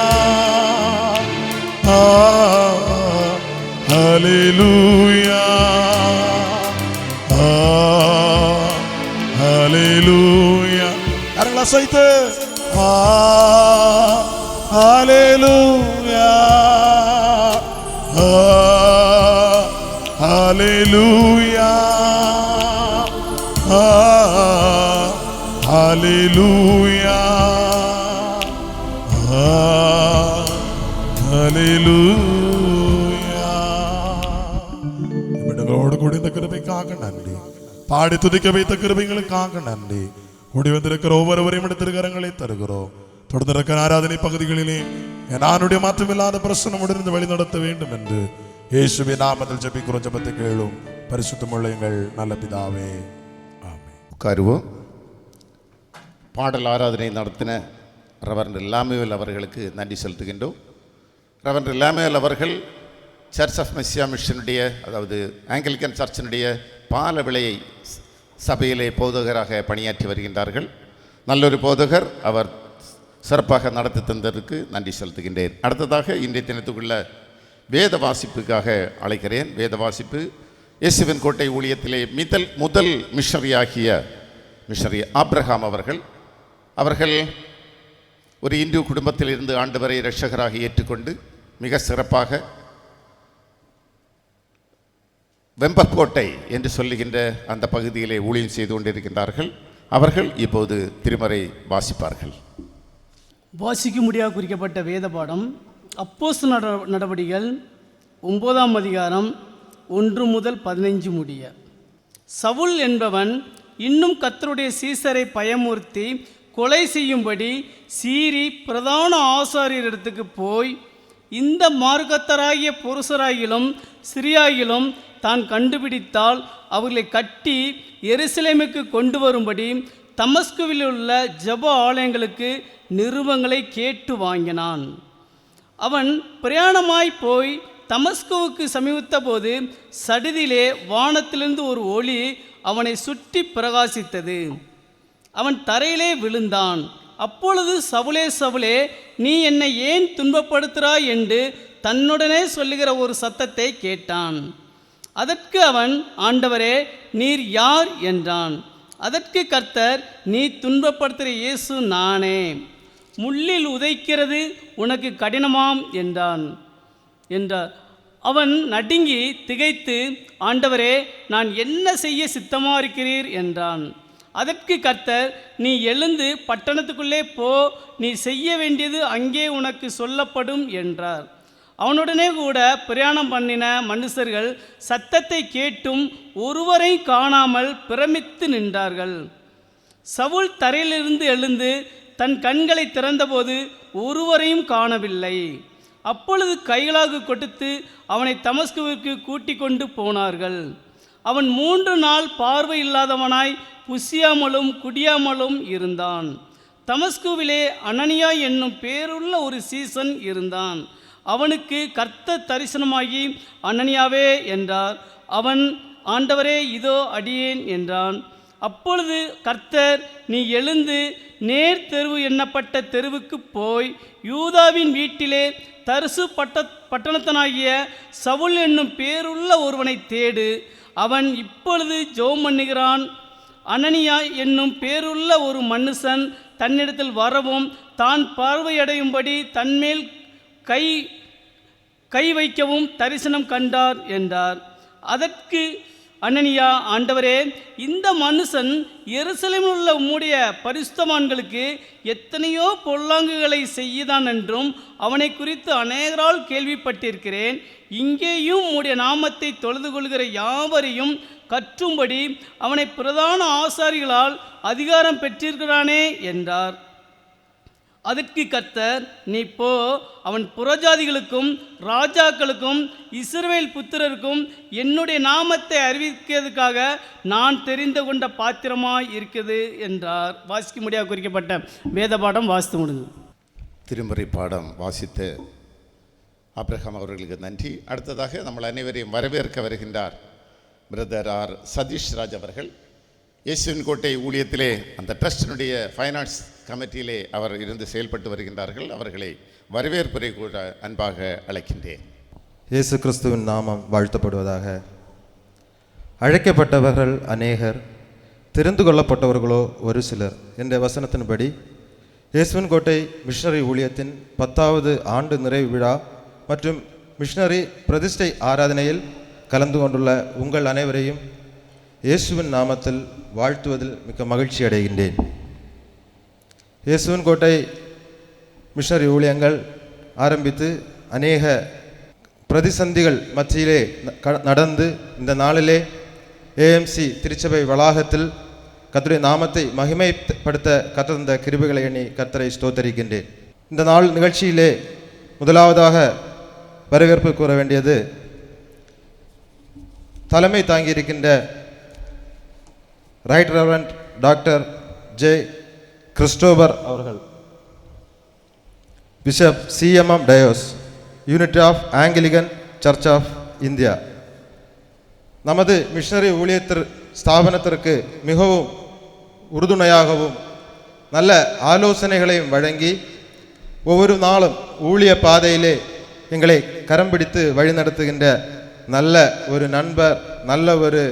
ஹல்லேலூயா ஹல்லேலூயா. கரங்களை அசைத்து ஹல்லேலூயா ஹல்லேலூயா ஹல்லேலூயா ஹல்லேலூயா. இவர்களோடு கூடி இந்த கிருபைக்காக நன்றி. பாடி துதிக்க வைத்த கிருபைகளுக்காக நன்றி. கூடி வந்திருக்கிற ஒவ்வொருவரையும் எடுத்திருக்கிறங்களை தருகிறோம். தொடர்ந்து இருக்கிற ஆராதனை பகுதிகளிலே என் ஆணுடைய மாற்றமில்லாத பிரசனமுடன் வழி நடத்த வேண்டும் என்று இயேசுவின் நாமத்தில் ஜெபிக்கிறோம். ஜெபத்தை கேளும் பரிசுத்தமுள்ள எங்கள் நல்ல பிதாவே, ஆமென். உட்காருவோம். பாடல் ஆராதனை நடத்தின ரெவரண்ட் லாமுவேல் அவர்களுக்கு நன்றி செலுத்துகின்றோம். ரெவரண்ட் லாமுவேல் அவர்கள் சர்ச் ஆஃப் மெஸ்ஸியா மிஷனுடைய, அதாவது ஆங்கிலிக்கன் சர்ச்சினுடைய பாலவிளையை சபையிலே போதகராக பணியாற்றி வருகின்றார்கள். நல்லொரு போதகர். அவர் சிறப்பாக நடத்தி தந்ததற்கு நன்றி செலுத்துகின்றேன். அடுத்ததாக இன்றைய தினத்துக்குள்ள வேத வாசிப்புக்காக அழைக்கிறேன். வேத வாசிப்பு இயேசுவின் கோட்டை ஊழியத்திலே முதல் மிஷனரி ஆபிரகாம் அவர்கள் ஒரு இந்து குடும்பத்தில் இருந்து ஆண்டவரை இரட்சகராக ஏற்றுக்கொண்டு மிக சிறப்பாக வெம்பக்கோட்டை என்று சொல்லுகின்ற அந்த பகுதியிலே ஊழியம் செய்து கொண்டிருக்கின்றார்கள். அவர்கள் இப்போது திருமறை வாசிப்பார்கள். வாசிக்க முடியாது குறிக்கப்பட்ட வேத பாடம் அப்போஸ்தலர் நடவடிக்கைகள் 9ஆம் அதிகாரம் 1 முதல் 15 முடிய. சவுல் என்பவன் இன்னும் கர்த்தருடைய சீசரை பயமுறுத்தி கொலை செய்யும்படி சீறி பிரதான ஆசாரியரிடத்துக்கு போய், இந்த மார்க்கத்தராகிய புருஷராகிலும் சிறியாகிலும் தான் கண்டுபிடித்தால் அவர்களை கட்டி எருசலேமுக்கு கொண்டு வரும்படி தமஸ்குவில் உள்ள ஜெப ஆலயங்களுக்கு நிருபங்களை கேட்டு வாங்கினான். அவன் பிரயாணமாய் போய் தமஸ்குவுக்கு சமீபித்த போது சடிதிலே வானத்திலிருந்து ஒரு ஒளி அவனை சுற்றி பிரகாசித்தது. அவன் தரையிலே விழுந்தான். அப்பொழுது சவுலே சவுலே, நீ என்னை ஏன் துன்பப்படுத்துகிறாய் என்று தன்னுடனே சொல்லுகிற ஒரு சத்தத்தை கேட்டான். அதற்கு அவன், ஆண்டவரே, நீர் யார் என்றான். அதற்கு கர்த்தர், நீ துன்பப்படுத்துகிற இயேசு நானே. முள்ளில் உதைக்கிறது உனக்கு கடினமாம் என்றார். அவன் நடுங்கி திகைத்து, ஆண்டவரே, நான் என்ன செய்ய சித்தமாயிருக்கிறீர் என்றான். அதற்கு கர்த்தர், நீ எழுந்து பட்டணத்துக்குள்ளே போ, நீ செய்ய வேண்டியது அங்கே உனக்கு சொல்லப்படும் என்றார். அவனுடனே கூட பிரயாணம் பண்ணின மனுஷர்கள் சத்தத்தை கேட்டும் ஒருவரை காணாமல் பிரமித்து நின்றார்கள். சவுல் தரையிலிருந்து எழுந்து தன் கண்களை திறந்தபோது ஒருவரையும் காணவில்லை. அப்பொழுது கைகளாக கொடுத்து அவனை தமஸ்குவிற்கு கூட்டிக் கொண்டு போனார்கள். அவன் 3 நாள் பார்வை இல்லாதவனாய் புசியாமலும் குடியாமலும் இருந்தான். தமஸ்குவிலே அனனியா என்னும் பேருள்ள ஒரு சீசன் இருந்தான். அவனுக்கு கர்த்தர் தரிசனமாகி, அனனியாவே என்றார். அவன், ஆண்டவரே, இதோ அடியேன் என்றான். அப்பொழுது கர்த்தர், நீ எழுந்து நேர் தெருவு எண்ணப்பட்ட தெருவுக்கு போய் யூதாவின் வீட்டிலே தர்சு பட்டணத்தனாகிய சவுல் என்னும் பேருள்ள ஒருவனை தேடு. அவன் இப்பொழுது ஜெபம் பண்ணுகிறான். அனனியா என்னும் பேருள்ள ஒரு மனுஷன் தன்னிடத்தில் வரவும் தான் பார்வையடையும்படி தன்மேல் கை வைக்கவும் தரிசனம் கண்டார் என்றார். அதற்கு அனனியா, ஆண்டவரே, இந்த மனுஷன் எருசலேமில் உள்ள உம்முடைய பரிசுத்தவான்களுக்கு எத்தனையோ பொல்லாங்குகளை செய்தான் என்றும் அவனை குறித்து அநேகரால் கேள்விப்பட்டிருக்கிறேன். இங்கேயும் உம்முடைய நாமத்தை தொழுது கொள்கிற யாவரையும் கற்றும்படி அவனை பிரதான ஆசாரிகளால் அதிகாரம் பெற்றிருக்கிறானே என்றார். அதற்கு கர்த்தர், நீ போ, அவன் புறஜாதிகளுக்கும் ராஜாக்களுக்கும் இஸ்ரவேல் புத்திரருக்கும் என்னுடைய நாமத்தை அறிவிக்கிறதுக்காக நான் தெரிந்து கொண்ட பாத்திரமாய் இருக்குது என்றார். வாசிக்க முடியாது குறிக்கப்பட்ட வேத பாடம் வாசித்து முடிஞ்சு. திருமறை பாடம் வாசித்த ஆபிரகாம் அவர்களுக்கு நன்றி. அடுத்ததாக நம்ம அனைவரையும் வரவேற்க வருகின்றார் பிரதர் ஆர் சதீஷ் ராஜ் அவர்கள். இயேசுவின் கோட்டை ஊழியத்திலே அந்த ட்ரஸ்டினுடைய ஃபைனான்ஸ் கமிட்டியிலே அவர் இருந்து செயல்பட்டு வருகின்றார்கள். அவர்களை வரவேற்புரை கூட அன்பாக அழைக்கின்றேன். இயேசு கிறிஸ்துவின் நாமம் வாழ்த்தப்படுவதாக. அழைக்கப்பட்டவர்கள் அநேகர், தெரிந்து கொள்ளப்பட்டவர்களோ ஒரு சிலர் என்ற வசனத்தின்படி இயேசுவின் கோட்டை மிஷனரி ஊழியத்தின் 10வது ஆண்டு நிறைவு விழா மற்றும் மிஷனரி பிரதிஷ்டை ஆராதனையில் கலந்து கொண்டுள்ள உங்கள் அனைவரையும் இயேசுவின் நாமத்தில் வாழ்த்துவதில் மிக்க மகிழ்ச்சி அடைகின்றேன். இயேசுவின் கோட்டை மிஷனரி ஊழியங்கள் ஆரம்பித்து அநேக பிரதிசந்திகள் மத்தியிலே நடந்து இந்த நாளிலே ஏஎம்சி திருச்சபை வளாகத்தில் கர்த்தருடைய நாமத்தை மகிமைப்படுத்த கர்த்தர் தந்த கிருபைகளை எண்ணி கர்த்தரை ஸ்தோத்தரிக்கின்றேன். இந்த நாள் நிகழ்ச்சியிலே முதலாவதாக வரவேற்பு கூற வேண்டியது தலைமை தாங்கியிருக்கின்ற right reverend doctor J Christopher அவர்கள், பிஷப் சிஎம்எம் டயோஸ், unity of Anglican church of India. நமது மிஷனரி ஸ்தாபனத்திற்கு மிகவும் உறுதுணையாகவும் நல்ல ஆலோசனைகளையும் வழங்கி ஒவ்வொரு நாளும் ஊழிய பாதையிலே எங்களை கரம் பிடித்து வழிநடத்துகின்ற நல்ல ஒரு நண்பர், நல்ல ஒரு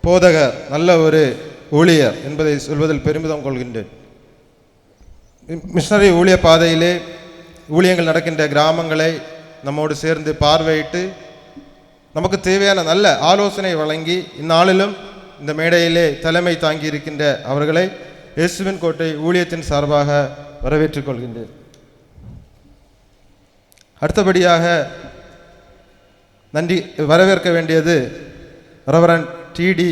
போதகர், நல்ல ஒரு ஊழியர் என்பதை சொல்வதில் பெருமிதம் கொள்கின்றேன். மிஷனரி ஊழிய பாதையிலே ஊழியங்கள் நடக்கின்ற கிராமங்களை நம்மோடு சேர்ந்து பார்வையிட்டு நமக்கு தேவையான நல்ல ஆலோசனை வழங்கி இந்நாளிலும் இந்த மேடையிலே தலைமை தாங்கி இருக்கின்ற அவர்களை இயேசுவின் கோட்டை ஊழியத்தின் சார்பாக வரவேற்றுக் கொள்கின்றேன். அடுத்தபடியாக வரவேற்க வேண்டியது ரெவரண்ட் டிடி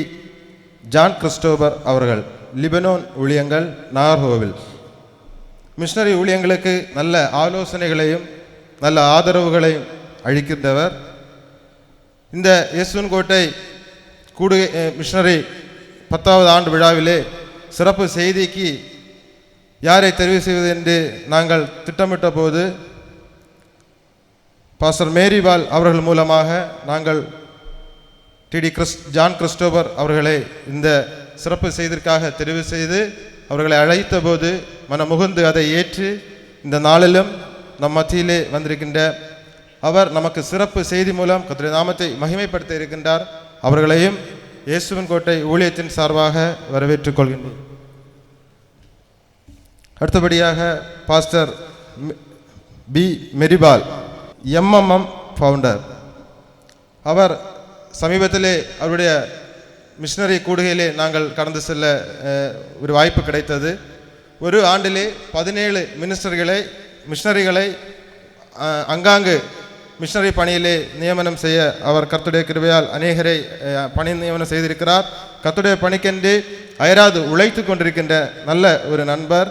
ஜான் கிறிஸ்டோபர் அவர்கள், லிபனோன் ஊழியங்கள், நாகர்கோவில். மிஷனரி ஊழியங்களுக்கு நல்ல ஆலோசனைகளையும் நல்ல ஆதரவுகளையும் அளிக்கின்றவர். இந்த இயேசுவின் கோட்டை மிஷனரி 10வது ஆண்டு விழாவிலே சிறப்பு செய்திக்கு யாரை தெரிவு செய்வது என்று நாங்கள் திட்டமிட்ட போது பாஸ்டர் மேரிவால் அவர்கள் மூலமாக நாங்கள் டிடி ஜான் கிறிஸ்டோபர் அவர்களை இந்த சிறப்பு செய்திற்காக தெரிவு செய்து அவர்களை அழைத்த போது மனமுகுந்து அதை ஏற்று இந்த நாளிலும் நம் மத்தியிலே வந்திருக்கின்ற அவர் நமக்கு சிறப்பு செய்தி மூலம் கர்த்தருடைய நாமத்தை மகிமைப்படுத்த இருக்கின்றார். அவர்களையும் இயேசுவின் கோட்டை ஊழியத்தின் சார்பாக வரவேற்றுக் கொள்கின்றேன். அடுத்தபடியாக பாஸ்டர் பி மெரிபால், எம்எம்எம் ஃபவுண்டர். அவர் சமீபத்திலே அவருடைய மிஷனரி கூடுகையிலே நாங்கள் கடந்து செல்ல ஒரு வாய்ப்பு கிடைத்தது. ஒரு ஆண்டிலே 17 மிஷனரிகளை அங்காங்கு மிஷனரி பணியிலே நியமனம் செய்ய அவர் கர்த்தருடைய கிருபையால் அநேகரை பணி நியமனம் செய்திருக்கிறார். கர்த்தருடைய பணிக்கென்று அயராது உழைத்து கொண்டிருக்கின்ற நல்ல ஒரு நண்பர்.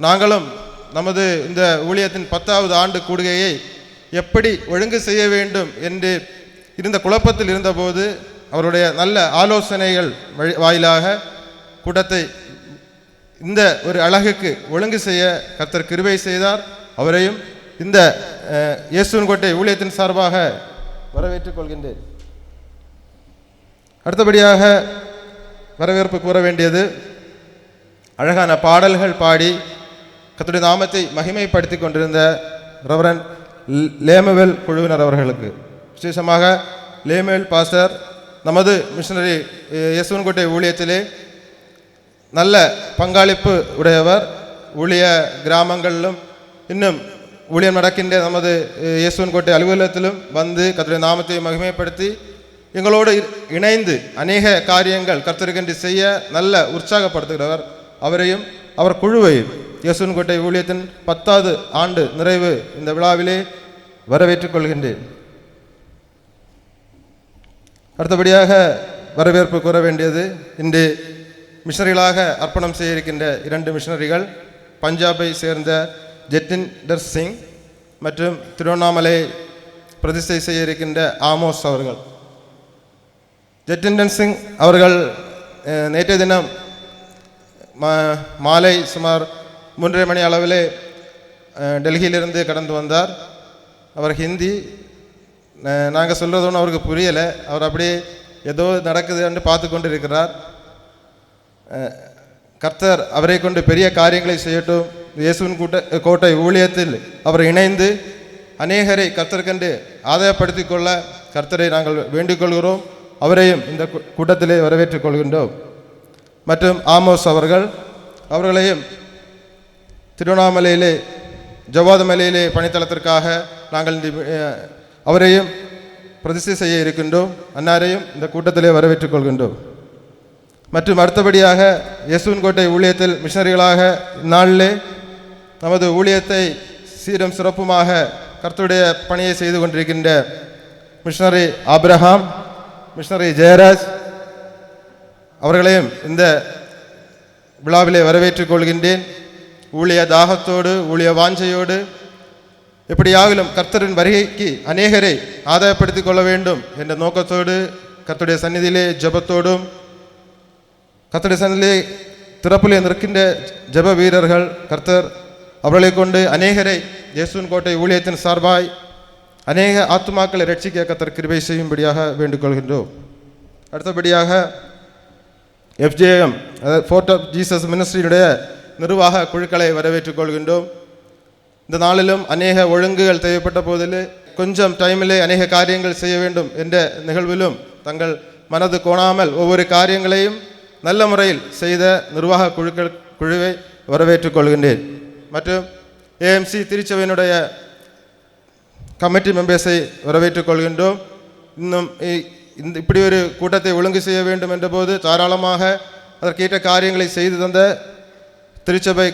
நாங்களும் நமது இந்த ஊழியத்தின் 10வது ஆண்டு கூடுகையை எப்படி ஒழுங்கு செய்ய வேண்டும் என்று இருந்த குழப்பத்தில் இருந்தபோது அவருடைய நல்ல ஆலோசனைகள் வாயிலாக கூட்டத்தை இந்த ஒரு அழகுக்கு ஒழுங்கு செய்ய கர்த்தர் கிருபை செய்தார். அவரையும் இந்த இயேசுவின் கோட்டை ஊழியத்தின் சார்பாக வரவேற்றுக் கொள்கின்றேன். அடுத்தபடியாக வரவேற்பு கூற வேண்டியது அழகான பாடல்கள் பாடி கர்த்தருடைய நாமத்தை மகிமைப்படுத்தி கொண்டிருந்த ரெவரண்ட் லேமுவேல் குழுவினர் அவர்களுக்கு, விசேஷமாக லேமுவேல் பாஸ்டர் நமது மிஷனரி இயேசுவின் கோட்டை ஊழியத்திலே நல்ல பங்களிப்பு உடையவர். ஊழிய கிராமங்களிலும் இன்னும் ஊழியம் நடக்கின்ற நமது இயேசுவின் கோட்டை அலுவலகத்திலும் வந்து கர்த்தருடைய நாமத்தை மகிமைப்படுத்தி எங்களோடு இணைந்து அநேக காரியங்கள் கர்த்தருக்கென்று செய்ய நல்ல உற்சாகப்படுத்துகிறவர். அவரையும் அவர் குழுவையும் இயேசுவின் கோட்டை ஊழியத்தின் 10வது ஆண்டு நிறைவு இந்த விழாவிலே வரவேற்றுக் கொள்கின்றேன். அடுத்தபடியாக வரவேற்பு கூற வேண்டியது இன்று மிஷனரிகளாக அர்ப்பணம் செய்ய இருக்கின்ற 2 மிஷனரிகள், பஞ்சாபை சேர்ந்த ஜெட்டின்டர் சிங் மற்றும் திருவண்ணாமலை பிரதிஷ்டை செய்ய இருக்கின்ற ஆமோஸ் அவர்கள். ஜெட்டின்டர் சிங் அவர்கள் நேற்றைய தினம் மாலை சுமார் 3:30 மணி அளவிலே டெல்லியிலிருந்து கடந்து வந்தார். அவர் ஹிந்தி, நாங்கள் சொல்கிறது ஒன்றும் அவருக்கு புரியலை. அவர் அப்படியே ஏதோ நடக்குதுன்னு பார்த்து கொண்டு இருக்கிறார். கர்த்தர் அவரை கொண்டு பெரிய காரியங்களை செய்யட்டும். இயேசுவின் கோட்டை ஊழியத்தில் அவர் இணைந்து அநேகரை கர்த்தருக்கென்று ஆதாயப்படுத்தி கொள்ள கர்த்தரை நாங்கள் வேண்டிக் கொள்கிறோம். அவரையும் இந்த கூட்டத்திலே வரவேற்றுக் கொள்கின்றோம். மற்றும் ஆமோஸ் அவர்களையும் திருவண்ணாமலையிலே ஜவாத மலையிலே பணித்தளத்திற்காக நாங்கள் அவரையும் பிரதிஷ்டை செய்ய இருக்கின்றோம். அன்னாரையும் இந்த கூட்டத்திலே வரவேற்றுக் கொள்கின்றோம். மற்றும் அடுத்தபடியாக இயேசுவின் கோட்டை ஊழியத்தில் மிஷனரிகளாக இந்நாளிலே நமது ஊழியத்தை சீரும் சிறப்புமாக கர்த்தருடைய பணியை செய்து கொண்டிருக்கின்ற மிஷனரி ஆபிரகாம், மிஷனரி ஜெயராஜ் அவர்களையும் இந்த விழாவிலே வரவேற்றுக் கொள்கின்றேன். ஊழிய தாகத்தோடு ஊழிய வாஞ்சையோடு எப்படியாகிலும் கர்த்தரின் வருகைக்கு அநேகரை ஆதாயப்படுத்திக் கொள்ள வேண்டும் என்ற நோக்கத்தோடு கர்த்தருடைய சந்நிதியிலே ஜெபத்தோடும் கர்த்தருடைய சந்நிதியிலே திறப்பிலே நிற்கின்ற ஜெப வீரர்கள் கர்த்தர் அவர்களை கொண்டு அநேகரை இயேசுவின் கோட்டை ஊழியத்தின் சார்பாய் அநேக ஆத்துமாக்களை ரட்சிக்க கர்த்தர் கிருபை செய்யும்படியாக வேண்டிக்கொள்கின்றோம். அடுத்தபடியாக FJM ஃபோர்ட் ஆஃப் ஜீசஸ் மினிஸ்ட்ரியினுடைய நிர்வாக குழுக்களை வரவேற்றுக் கொள்கின்றோம். இந்த நாளிலும் அநேக ஒழுங்குகள் தேவைப்பட்ட போதில் கொஞ்சம் டைமிலே அநேக காரியங்கள் செய்ய வேண்டும் என்ற நிகழ்விலும் தங்கள் மனது கோணாமல் ஒவ்வொரு காரியங்களையும் நல்ல முறையில் செய்த நிர்வாக குழுவை வரவேற்றுக் கொள்கின்றேன். மற்றும் AMC திருச்சபையினுடைய கமிட்டி மெம்பர்ஸை வரவேற்றுக் கொள்கின்றோம். இன்னும் இப்படி ஒரு கூட்டத்தை ஒழுங்கு செய்ய வேண்டும் என்ற போது தாராளமாக அதற்கேற்ற காரியங்களை செய்து தந்த திருச்சபை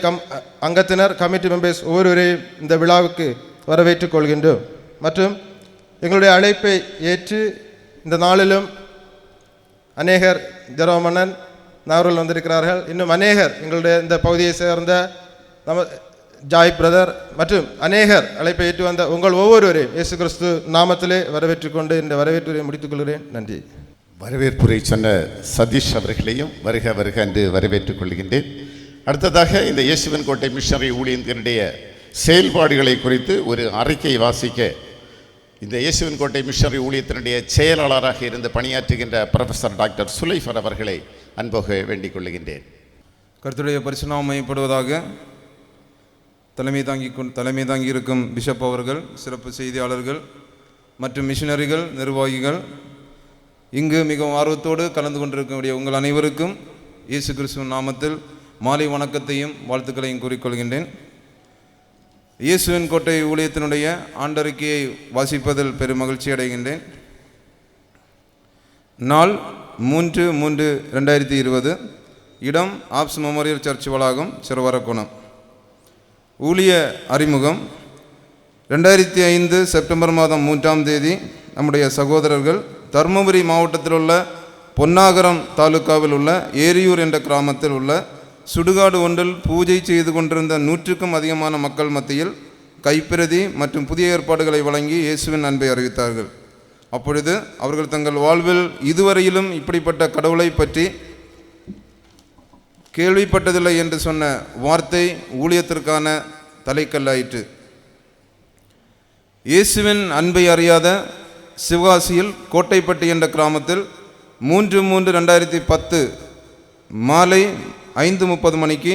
அங்கத்தினர் கமிட்டி மெம்பர்ஸ் ஒவ்வொருவரையும் இந்த விழாவுக்கு வரவேற்றுக் கொள்கின்றோம். மற்றும் எங்களுடைய அழைப்பை ஏற்று இந்த நாளிலும் அநேகர் ஜெரோமன்னன் நாவர்கள் வந்திருக்கிறார்கள். இன்னும் அநேகர் எங்களுடைய இந்த பகுதியை சேர்ந்த நம்ம ஜாய் பிரதர் மற்றும் அநேகர் அழைப்பை ஏற்று வந்த உங்கள் ஒவ்வொருவரையும் இயேசு கிறிஸ்து நாமத்திலே வரவேற்றுக் கொண்டு இந்த வரவேற்புரை முடித்துக் கொள்கிறேன். நன்றி. வரவேற்புரை சொன்ன சதீஷ் அவர்களையும் வருக வருக என்று வரவேற்றுக் கொள்கின்றேன். அடுத்ததாக இந்த இயேசுவின் கோட்டை மிஷனரி ஊழியத்தினுடைய செயல்பாடுகளை குறித்து ஒரு அறிக்கை வாசிக்க இந்த இயேசுவின் கோட்டை மிஷனரி ஊழியத்தினுடைய செயலாளராக இருந்து பணியாற்றுகின்ற ப்ரொஃபஸர் டாக்டர் சுலைஃபர் அவர்களை அன்போக வேண்டிக் கொள்ளுகின்றேன். கர்த்தருடைய பரிசுநாமம் மையப்படுவதாக. தலைமை தாங்கி இருக்கும் பிஷப் அவர்கள், சிறப்பு செய்தியாளர்கள் மற்றும் மிஷனரிகள், நிர்வாகிகள், இங்கு மிகவும் ஆர்வத்தோடு கலந்து கொண்டிருக்கக்கூடிய உங்கள் அனைவருக்கும் இயேசு கிறிஸ்துவின் நாமத்தில் மாலை வணக்கத்தையும் வாழ்த்துக்களையும் கூறிக்கொள்கின்றேன். இயேசுவின் கோட்டை ஊழியத்தினுடைய ஆண்டறிக்கையை வாசிப்பதில் பெரும் மகிழ்ச்சி அடைகின்றேன். நாள் 3/3/2020, இடம் ஆப்ஸ் மெமோரியல் சர்ச் வளாகம், சிறுவரக்கோணம். ஊழிய அறிமுகம். 2005 செப்டம்பர் மாதம் 3ஆம் தேதி நம்முடைய சகோதரர்கள் தருமபுரி மாவட்டத்தில் உள்ள பொன்னாகரம் தாலுக்காவில் உள்ள ஏரியூர் என்ற கிராமத்தில் உள்ள சுடுகாடு ஒன்றில் பூஜை செய்து கொண்டிருந்த 100க்கும் அதிகமான மக்கள் மத்தியில் கைப்பிரதி மற்றும் புதிய ஏற்பாடுகளை வழங்கி இயேசுவின் அன்பை அறிவித்தார்கள். அப்பொழுது அவர்கள் தங்கள் வாழ்வில் இதுவரையிலும் இப்படிப்பட்ட கடவுளை பற்றி கேள்விப்பட்டதில்லை என்று சொன்ன வார்த்தை ஊழியத்திற்கான தலைக்கல்லாயிற்று. இயேசுவின் அன்பை அறியாத சிவகாசியில் கோட்டைப்பட்டி என்ற கிராமத்தில் 3/3/2010 மாலை 5:30 மணிக்கு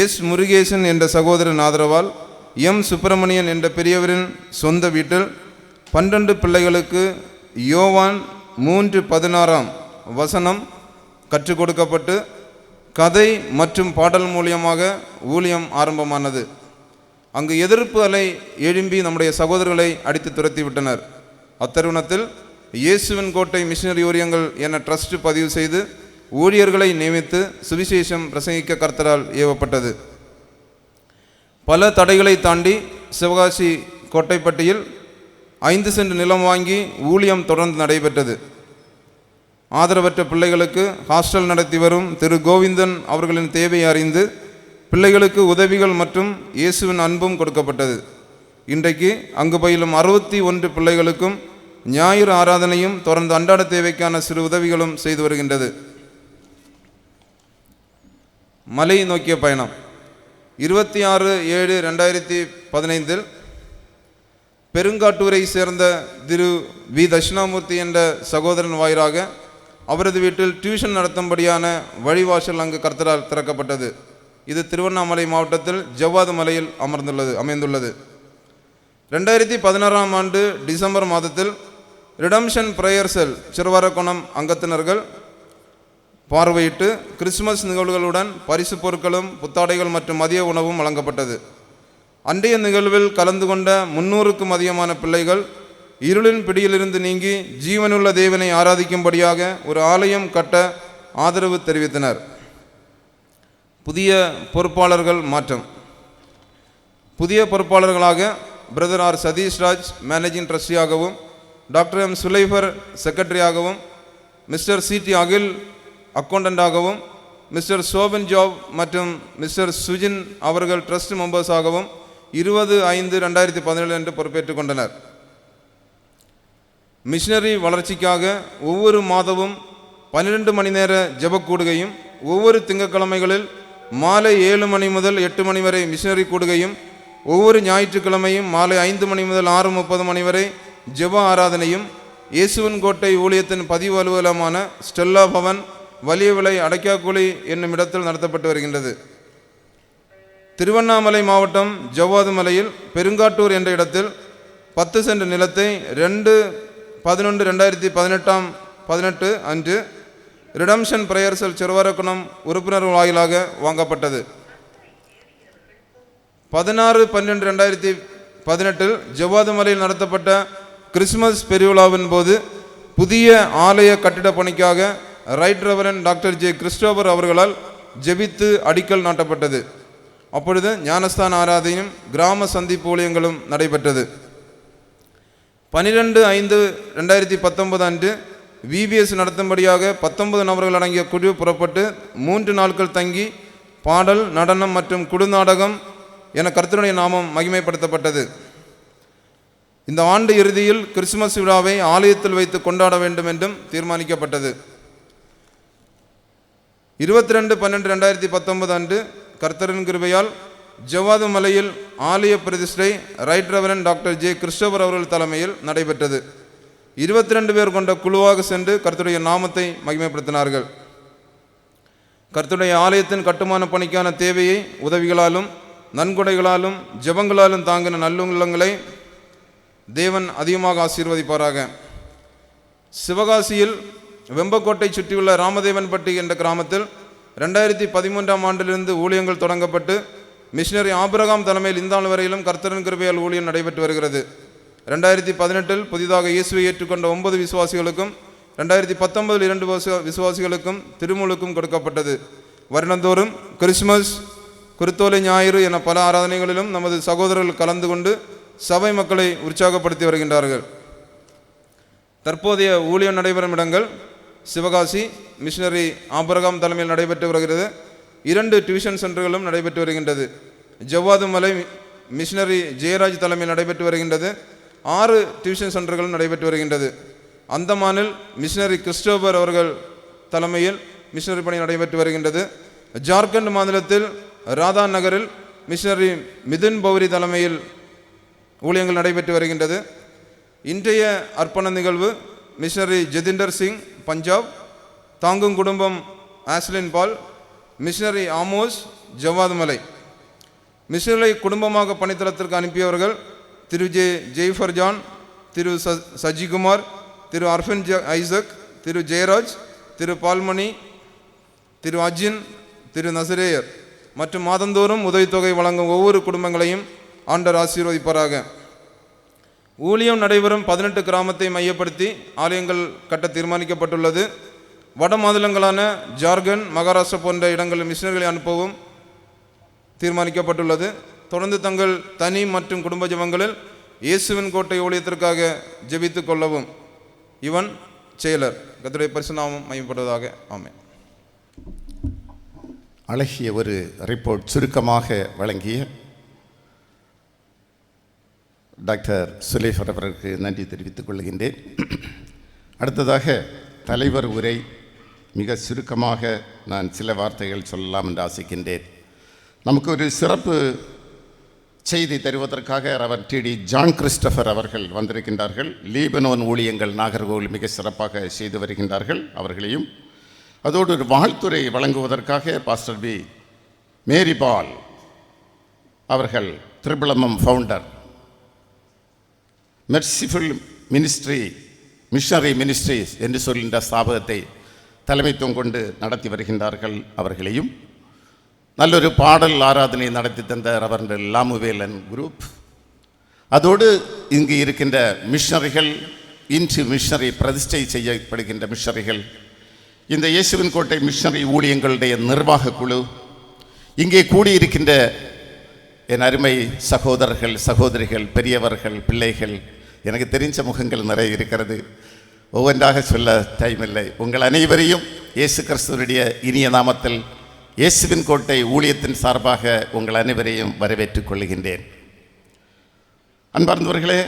எஸ் முருகேசன் என்ற சகோதரன் ஆதரவால் எம் சுப்பிரமணியன் என்ற பெரியவரின் சொந்த வீட்டில் 12 பிள்ளைகளுக்கு யோவான் 3:16 கற்றுக் கொடுக்கப்பட்டு கதை மற்றும் பாடல் மூலியமாக ஊழியம் ஆரம்பமானது. அங்கு எதிர்ப்பு அலை எழும்பி நம்முடைய சகோதரர்களை அடித்து துரத்திவிட்டனர். அத்தருணத்தில் இயேசுவின் கோட்டை மிஷனரி ஊழியங்கள் என ட்ரஸ்ட் பதிவு செய்து ஊழியர்களை நியமித்து சுவிசேஷம் பிரசங்கிக்க கர்த்தரால் ஏவப்பட்டது. பல தடைகளை தாண்டி சிவகாசி கோட்டைப்பட்டியில் 5 சென்ட் நிலம் வாங்கி ஊழியம் தொடர்ந்து நடைபெற்றது. ஆதரவற்ற பிள்ளைகளுக்கு ஹாஸ்டல் நடத்தி வரும் திரு கோவிந்தன் அவர்களின் தேவையை அறிந்து பிள்ளைகளுக்கு உதவிகள் மற்றும் இயேசுவின் அன்பும் கொடுக்கப்பட்டது. இன்றைக்கு அங்கு பயிலும் 61 பிள்ளைகளுக்கும் ஞாயிறு ஆராதனையும் தொடர்ந்து அன்றாட தேவைக்கான சிறு உதவிகளும் செய்து வருகின்றது. மலை நோக்கிய பயணம். 26/7/2015 பெருங்காட்டூரை சேர்ந்த திரு வி தட்சிணாமூர்த்தி என்ற சகோதரன் வாயிலாக அவரது வீட்டில் டியூஷன் நடத்தும்படியான வழிவாசல் அங்கு கர்த்தரால் திறக்கப்பட்டது. இது திருவண்ணாமலை மாவட்டத்தில் ஜவ்வாது மலையில் அமைந்துள்ளது. 2016ஆம் ஆண்டு டிசம்பர் மாதத்தில் ரிடம்ஷன் பிரேயர் செல் சிறுவரக்கோணம் அங்கத்தினர்கள் பார்வையிட்டு கிறிஸ்துமஸ் நிகழ்வுகளுடன் பரிசு பொருட்களும் புத்தாடைகள் மற்றும் மதிய உணவும் வழங்கப்பட்டது. அன்றைய நிகழ்வில் கலந்து கொண்ட 300க்கும் அதிகமான பிள்ளைகள் இருளின் பிடியிலிருந்து நீங்கி ஜீவனுள்ள தேவனை ஆராதிக்கும்படியாக ஒரு ஆலயம் கட்ட ஆதரவு தெரிவித்தனர். புதிய பொறுப்பாளர்கள் மாற்றம். புதிய பொறுப்பாளர்களாக பிரதர் ஆர் சதீஷ்ராஜ் மேனேஜிங் ட்ரஸ்டியாகவும், டாக்டர் எம் சுலைஃபர் செக்ரட்டரியாகவும், மிஸ்டர் சிடி அகில் அக்கௌண்டண்டாகவும், மிஸ்டர் சோபன் ஜாப் மற்றும் மிஸ்டர் சுஜின் அவர்கள் ட்ரஸ்ட் மெம்பர்ஸாகவும் 20/5/2017 அன்று பொறுப்பேற்றுக் கொண்டனர். மிஷனரி வளர்ச்சிக்காக ஒவ்வொரு மாதமும் 12 மணி நேர ஜெபக் கூடுகையும், ஒவ்வொரு திங்கட்கிழமைகளில் மாலை 7 மணி முதல் 8 மணி வரை மிஷனரி கூடுகையும், ஒவ்வொரு ஞாயிற்றுக்கிழமையும் மாலை 5 மணி முதல் 6:30 மணி வரை ஜெப ஆராதனையும், இயேசுவின் கோட்டை ஊழியத்தின் பதிவு அலுவலகமான ஸ்டெல்லா பவன் வலியவிளை அடைக்காக்குழி என்னும் இடத்தில் நடத்தப்பட்டு வருகின்றது. திருவண்ணாமலை மாவட்டம் ஜவ்வாது மலையில் பெருங்காட்டூர் என்ற இடத்தில் 10 சென்ட் நிலத்தை 2/11/2018 அன்று ரிடம்ஷன் பிரேயர்சல் சிறுவரக்குணம் உறுப்பினர்கள் வாயிலாக வாங்கப்பட்டது. 16/12/2018 ஜவ்வாது மலையில் நடத்தப்பட்ட கிறிஸ்துமஸ் பெருவிழாவின் போது புதிய ஆலய கட்டிட பணிக்காக right reverend doctor J Christopher அவர்களால் ஜெபித்து அடிக்கல் நாட்டப்பட்டது. அப்பொழுது ஞானஸ்தான ஆராதனையும் கிராம சந்திப்பு ஊழியங்களும் நடைபெற்றது. 12/5/2019 அன்று VBS நடத்தும்படியாக 19 நபர்கள் அடங்கிய குழு புறப்பட்டு 3 நாட்கள் தங்கி பாடல், நடனம் மற்றும் குடுநாடகம் என கர்த்தருடைய நாமம் மகிமைப்படுத்தப்பட்டது. இந்த ஆண்டு இறுதியில் கிறிஸ்துமஸ் விழாவை ஆலயத்தில் வைத்து கொண்டாட வேண்டும் என்றும் தீர்மானிக்கப்பட்டது. 22/12/2019 அன்று கர்த்தரின் கிருபையால் ஜவ்வாது மலையில் ஆலய பிரதிஷ்டை right reverend doctor J Christopher அவர்கள் தலைமையில் நடைபெற்றது. 22 பேர் கொண்ட குழுவாக சென்று கர்த்தருடைய நாமத்தை மகிமைப்படுத்தினார்கள். கர்த்தருடைய ஆலயத்தின் கட்டுமான பணிக்கான தேவையை உதவிகளாலும் நன்கொடைகளாலும் ஜெபங்களாலும் தாங்கின நல்லுள்ளங்களை தேவன் அதிகமாக ஆசீர்வதிப்பாராக. சிவகாசியில் வெம்பக்கோட்டை சுற்றியுள்ள ராமதேவன்பட்டி என்ற கிராமத்தில் 2013ஆம் ஆண்டிலிருந்து ஊழியங்கள் தொடங்கப்பட்டு மிஷனரி ஆபிரகாம் தலைமையில் இந்த நாள் வரையிலும் கர்த்தரின் கிருபையால் ஊழியம் நடைபெற்று வருகிறது. 2018 புதிதாக இயேசுவை ஏற்றுக்கொண்ட 9 விசுவாசிகளுக்கும் 2019 2 விசுவாசிகளுக்கும் திருமுழுக்கும் கொடுக்கப்பட்டது. வருடந்தோறும் கிறிஸ்துமஸ், குருத்தோலை ஞாயிறு என பல ஆராதனைகளிலும் நமது சகோதரர்கள் கலந்து கொண்டு சபை மக்களை உற்சாகப்படுத்தி வருகின்றார்கள். தற்போதைய ஊழியம் நடைபெறும் இடங்கள் சிவகாசி மிஷனரி ஆபிரகாம் தலைமையில் நடைபெற்று வருகிறது. 2 டியூஷன் சென்டர்களும் நடைபெற்று வருகின்றது. ஜவ்வாது மலை மிஷனரி ஜெயராஜ் தலைமையில் நடைபெற்று வருகின்றது. 6 டியூஷன் சென்டர்களும் நடைபெற்று வருகின்றது. அந்தமானில் மிஷனரி கிறிஸ்டோபர் அவர்கள் தலைமையில் மிஷனரி பணி நடைபெற்று வருகின்றது. ஜார்க்கண்ட் மாநிலத்தில் ராதா நகரில் மிஷனரி மிதுன் பௌரி தலைமையில் ஊழியங்கள் நடைபெற்று வருகின்றது. இன்றைய அர்ப்பண நிகழ்வு மிஷனரி ஜெதிந்தர் சிங் பஞ்சாப், தாங்கும் குடும்பம் ஆஸ்லின் பால், மிஷனரி ஆமோஸ் ஜவ்வாது மலை. மிஷனரி குடும்பமாக பணித்தளத்திற்கு அனுப்பியவர்கள் திரு ஜெய்ஃபர் ஜான், திரு சஜிகுமார், திரு அர்ஃபின் ஐசக், திரு ஜெயராஜ், திரு பால்மணி, திரு அஜின், திரு நசரேயர் மற்றும் மாதந்தோறும் உதவித்தொகை வழங்கும் ஒவ்வொரு குடும்பங்களையும் ஆண்டவர் ஆசீர்வதிப்பாராக. ஊழியம் நடைபெறும் 18 கிராமத்தை மையப்படுத்தி ஆலயங்கள் கட்ட தீர்மானிக்கப்பட்டுள்ளது. வட மாநிலங்களான ஜார்க்கண்ட், மகாராஷ்டிரா போன்ற இடங்களில் மிஷனரிகளை அனுப்பவும் தீர்மானிக்கப்பட்டுள்ளது. தொடர்ந்து தங்கள் தனி மற்றும் குடும்ப ஜெபங்களில் இயேசுவின் கோட்டை ஊழியத்திற்காக ஜெபித்துக் கொள்ளவும். இவன் செயலர். கர்த்தருடைய பரிசுத்த நாமம் மகிமைப்படுவதாக. ஆமென். அழகிய ஒரு ரிப்போர்ட் சுருக்கமாக வழங்கிய டாக்டர் சுலேஃபர் அவருக்கு நன்றி தெரிவித்துக் கொள்கின்றேன். அடுத்ததாக தலைவர் உரை மிக சுருக்கமாக நான் சில வார்த்தைகள் சொல்லலாம் என்று ஆசிக்கின்றேன். நமக்கு ஒரு சிறப்பு செய்தி தருவதற்காக ரெவரண்ட் டிடி ஜான் கிறிஸ்டோபர் அவர்கள் வந்திருக்கின்றார்கள். லீபனோன் ஊழியங்கள் நாகர்கோவில் மிக சிறப்பாக செய்து வருகின்றார்கள். அவர்களையும் அதோடு ஒரு வாழ்த்துறை வழங்குவதற்காக பாஸ்டர் பி மேரி பால் அவர்கள் திரிபுலமம் ஃபவுண்டர் மெர்சிஃபுல் மிஷனரி மினிஸ்ட்ரிஸ் என்று சொல்கின்ற ஸ்தாபகத்தை தலைமைத்துவம் கொண்டு நடத்தி வருகின்றார்கள். அவர்களையும் நல்லொரு பாடல் ஆராதனை நடத்தி தந்த ரெவரண்ட் லாமுவேலன் குரூப், அதோடு இங்கு இருக்கின்ற மிஷனரிகள், இன்று மிஷனரி பிரதிஷ்டை செய்யப்படுகின்ற மிஷனரிகள், இந்த இயேசுவின் கோட்டை மிஷனரி ஊழியங்களுடைய நிர்வாக குழு, இங்கே கூடியிருக்கின்ற என் அருமை சகோதரர்கள், சகோதரிகள், பெரியவர்கள், பிள்ளைகள், எனக்கு தெரிஞ்ச முகங்கள் நிறைய இருக்கிறது, ஒவ்வொன்றாக சொல்ல டைம் இல்லை. உங்கள் அனைவரையும் இயேசு கிறிஸ்துவனுடைய இனிய நாமத்தில் இயேசுவின் கோட்டை ஊழியத்தின் சார்பாக உங்கள் அனைவரையும் வரவேற்றுக் கொள்கின்றேன். அன்பார்ந்தவர்களே,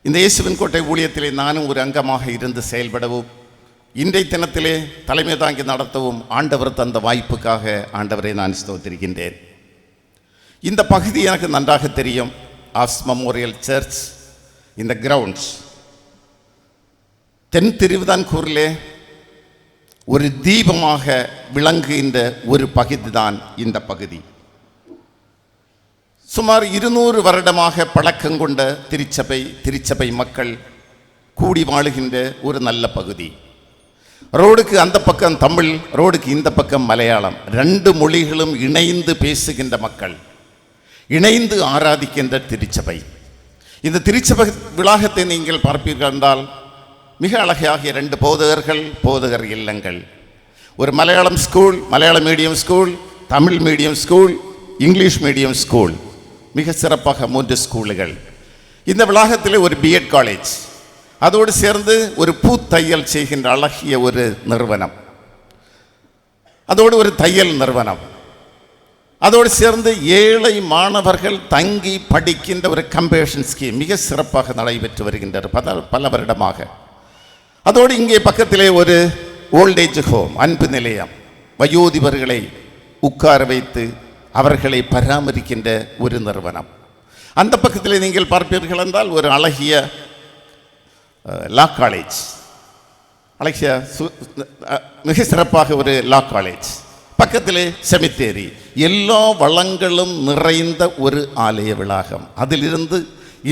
இந்த இயேசுவின் கோட்டை ஊழியத்திலே நானும் ஒரு அங்கமாக இருந்து செயல்படவும் இன்றைய தினத்திலே தலைமை தாங்கி நடத்தவும் ஆண்டவர் தந்த வாய்ப்புக்காக ஆண்டவரை நான் ஸ்தோத்திரிக்கின்றேன். இந்த பகுதி எனக்கு நன்றாக தெரியும். ஆஸ் மெமோரியல் சர்ச் இந்த கிரவுண்ட்ஸ் தென் திருவிதான்கூரிலே ஒரு தீபமாக விளங்குகின்ற ஒரு பகுதி தான் இந்த பகுதி. சுமார் 200 வருடமாக பழக்கம் கொண்ட திருச்சபை மக்கள் கூடி வாழுகின்ற ஒரு நல்ல பகுதி. ரோடுக்கு அந்த பக்கம் தமிழ், ரோடுக்கு இந்த பக்கம் மலையாளம், 2 மொழிகளும் இணைந்து பேசுகின்ற மக்கள், இணைந்து ஆராதிக்கின்ற திருச்சபை. இந்த திருச்சபை விளாகத்தை நீங்கள் பார்ப்பீர்கள் என்றால் மிக அழகாகிய 2 போதகர் இல்லங்கள், ஒரு மலையாளம் ஸ்கூல், மலையாள medium school, Tamil medium school, English medium school, மிக சிறப்பாக 3 ஸ்கூலுகள். இந்த வளாகத்திலே ஒரு பிஎட் காலேஜ், அதோடு சேர்ந்து ஒரு பூத்தையல் செய்கின்ற அழகிய ஒரு நிறுவனம், அதோடு ஒரு தையல் நிறுவனம், அதோடு சேர்ந்து ஏழை மாணவர்கள் தங்கி படிக்கின்ற ஒரு கம்பேஷன் ஸ்கீம் மிக சிறப்பாக நடைபெற்று வருகின்றது பல வருடமாக. அதோடு இங்கே பக்கத்திலே ஒரு ஓல்டேஜ் ஹோம், அன்பு நிலையம், வயோதிபர்களை உட்கார வைத்து அவர்களை பராமரிக்கின்ற ஒரு நிறுவனம். அந்த பக்கத்திலே நீங்கள் பார்ப்பீர்கள் என்றால் ஒரு அழகிய லா காலேஜ், அழகிய மிக சிறப்பாக ஒரு லா காலேஜ், பக்கத்திலே செமித்தேரி, எல்லா வளங்களும் நிறைந்த ஒரு ஆலய விளாகம். அதிலிருந்து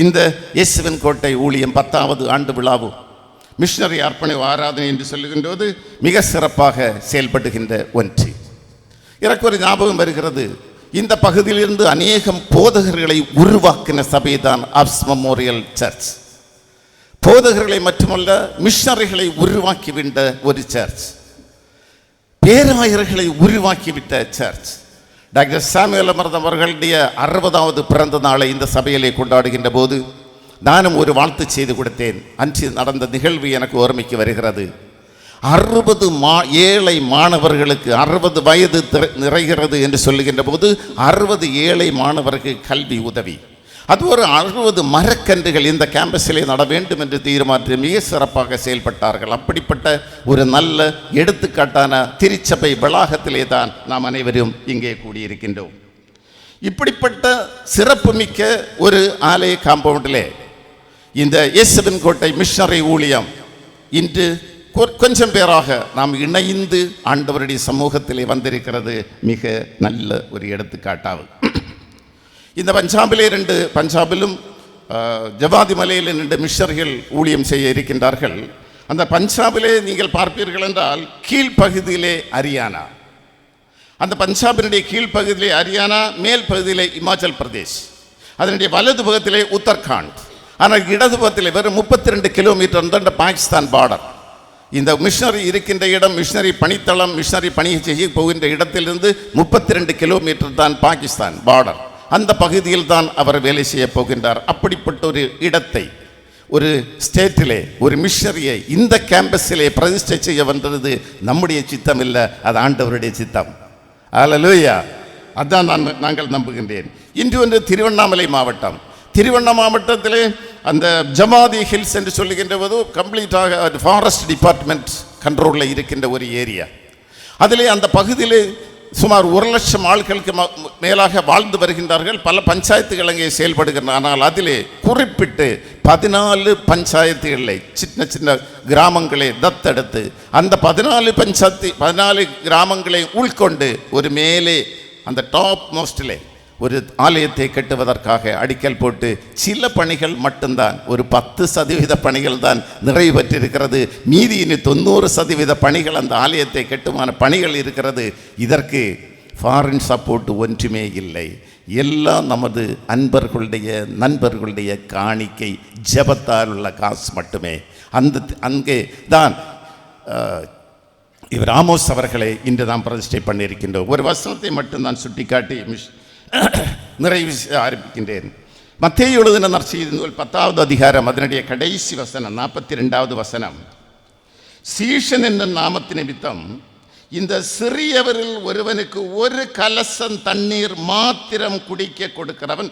இந்த இயேசுவின் கோட்டை ஊழியம் 10வது ஆண்டு விழாவும் மிஷனரி அர்ப்பணிப்பு ஆராதனை என்று சொல்லுகின்றது மிக சிறப்பாக செயல்படுகின்ற ஒன்று. எனக்கு ஒரு ஞாபகம் வருகிறது, இந்த பகுதியிலிருந்து அநேகம் போதகர்களை உருவாக்கின சபைதான் ஆப்ஸ் மெமோரியல் சர்ச். போதகர்களை மட்டுமல்ல, மிஷனரிகளை உருவாக்கிவிட்ட ஒரு சர்ச், பேராயர்களை உருவாக்கிவிட்ட சர்ச். டாக்டர் சாமுவேல் அமர்தம் அவர்களுடைய 60வது பிறந்த நாளை இந்த சபையிலே கொண்டாடுகின்ற போது நானும் ஒரு வாழ்த்து செய்து கொடுத்தேன். அன்று நடந்த நிகழ்வு எனக்கு ஓர்மைக்கு வருகிறது. 60 ஏழை மாணவர்களுக்கு 60 வயது நிறைகிறது என்று சொல்லுகின்ற போது 60 ஏழை மாணவர்களுக்கு கல்வி உதவி, அது ஒரு 60 மரக்கன்றுகள் இந்த கேம்பஸிலே நட வேண்டும் என்று தீர்மானித்து மிக சிறப்பாக செயல்பட்டார்கள். அப்படிப்பட்ட ஒரு நல்ல எடுத்துக்காட்டான திருச்சபை வளாகத்திலே தான் நாம் அனைவரும் இங்கே கூடியிருக்கின்றோம். இப்படிப்பட்ட சிறப்புமிக்க ஒரு ஆலய காம்பவுண்டிலே இந்த இயேசுவின் கோட்டை மிஷனரி ஊழியம் இன்று கொஞ்சம் பேராக நாம் இணைந்து ஆண்டவருடைய சமூகத்திலே வந்திருக்கிறது மிக நல்ல ஒரு எடுத்துக்காட்டாகும். இந்த பஞ்சாபிலும் ஜவாதி மலையில் 2 மிஷனரிகள் ஊழியம் செய்ய இருக்கின்றார்கள். அந்த பஞ்சாபிலே நீங்கள் பார்ப்பீர்கள் என்றால் கீழ்ப்பகுதியிலே ஹரியானா, அந்த பஞ்சாபினுடைய கீழ்ப்பகுதியிலே ஹரியானா, மேல் பகுதியிலே இமாச்சல் பிரதேஷ், அதனுடைய வலது பக்கத்திலே உத்தரகாண்ட், ஆனால் இடது பக்கத்திலே வெறும் 32 கிலோமீட்டர் தான் பாகிஸ்தான் பார்டர். இந்த மிஷனரி இருக்கின்ற இடம், மிஷனரி பணித்தளம், மிஷனரி பணி செய்ய போகின்ற இடத்திலிருந்து 32 கிலோமீட்டர் தான் பாகிஸ்தான் பார்டர். அந்த பகுதியில் தான் அவர் வேலை செய்ய போகின்றார். அப்படிப்பட்ட ஒரு இடத்தை, ஒரு ஸ்டேட்டிலே ஒரு மிஷனரியை இந்த கேம்பஸிலே பிரதிஷ்டை செய்ய வந்தது நம்முடைய சித்தம் இல்லை, அது ஆண்டவருடைய சித்தம். அல்லேலூயா. அதான் நாங்கள் நம்புகின்றேன். இன்று வந்து திருவண்ணாமலை மாவட்டத்திலே அந்த ஜமாதி ஹில்ஸ் என்று சொல்லுகின்ற போது கம்ப்ளீட்டாக ஃபாரஸ்ட் டிபார்ட்மெண்ட் கண்ட்ரோலில் இருக்கின்ற ஒரு ஏரியா. அதிலே அந்த பகுதியிலே சுமார் 1,00,000 ஆட்களுக்கு மேலாக வாழ்ந்து வருகின்றார்கள். பல பஞ்சாயத்துகள் அங்கே செயல்படுகின்றன. ஆனால் அதிலே குறிப்பிட்டு 14 பஞ்சாயத்துகளை, சின்ன கிராமங்களை தத்தெடுத்து அந்த 14 கிராமங்களை உள்கொண்டு ஒரு மேலே அந்த டாப் மோஸ்டிலே ஒரு ஆலயத்தை கட்டுவதற்காக அடிக்கல் போட்டு சில பணிகள் மட்டும்தான், ஒரு 10% பணிகள் தான் நிறைவு பெற்றிருக்கிறது. மீதி 90% பணிகள் அந்த ஆலயத்தை கட்டுமான பணிகள் இருக்கிறது. இதற்கு ஃபாரின் சப்போர்ட் ஒன்றுமே இல்லை. எல்லாம் நமது நண்பர்களுடைய காணிக்கை, ஜெபத்தால் உள்ள காசு மட்டுமே. அங்கே தான் இவர் ஆமோஸ் அவர்களை இன்று நாம் பிரதிஷ்டை பண்ணியிருக்கின்றோம். ஒரு வசனத்தை மட்டும் நான் சுட்டிக்காட்டி நிறைவு ஆரம்பிக்கின்றேன். மத்தேயு எழுதின நற்செய்தி நூல் 10வது அதிகாரம் அதனுடைய கடைசி வசனம் 42வது வசனம். சீஷன் என்ற நாமத்து நிமித்தம் இந்த சிறியவரில் ஒருவனுக்கு ஒரு கலசம் தண்ணீர் மாத்திரம் குடிக்க கொடுக்கிறவன்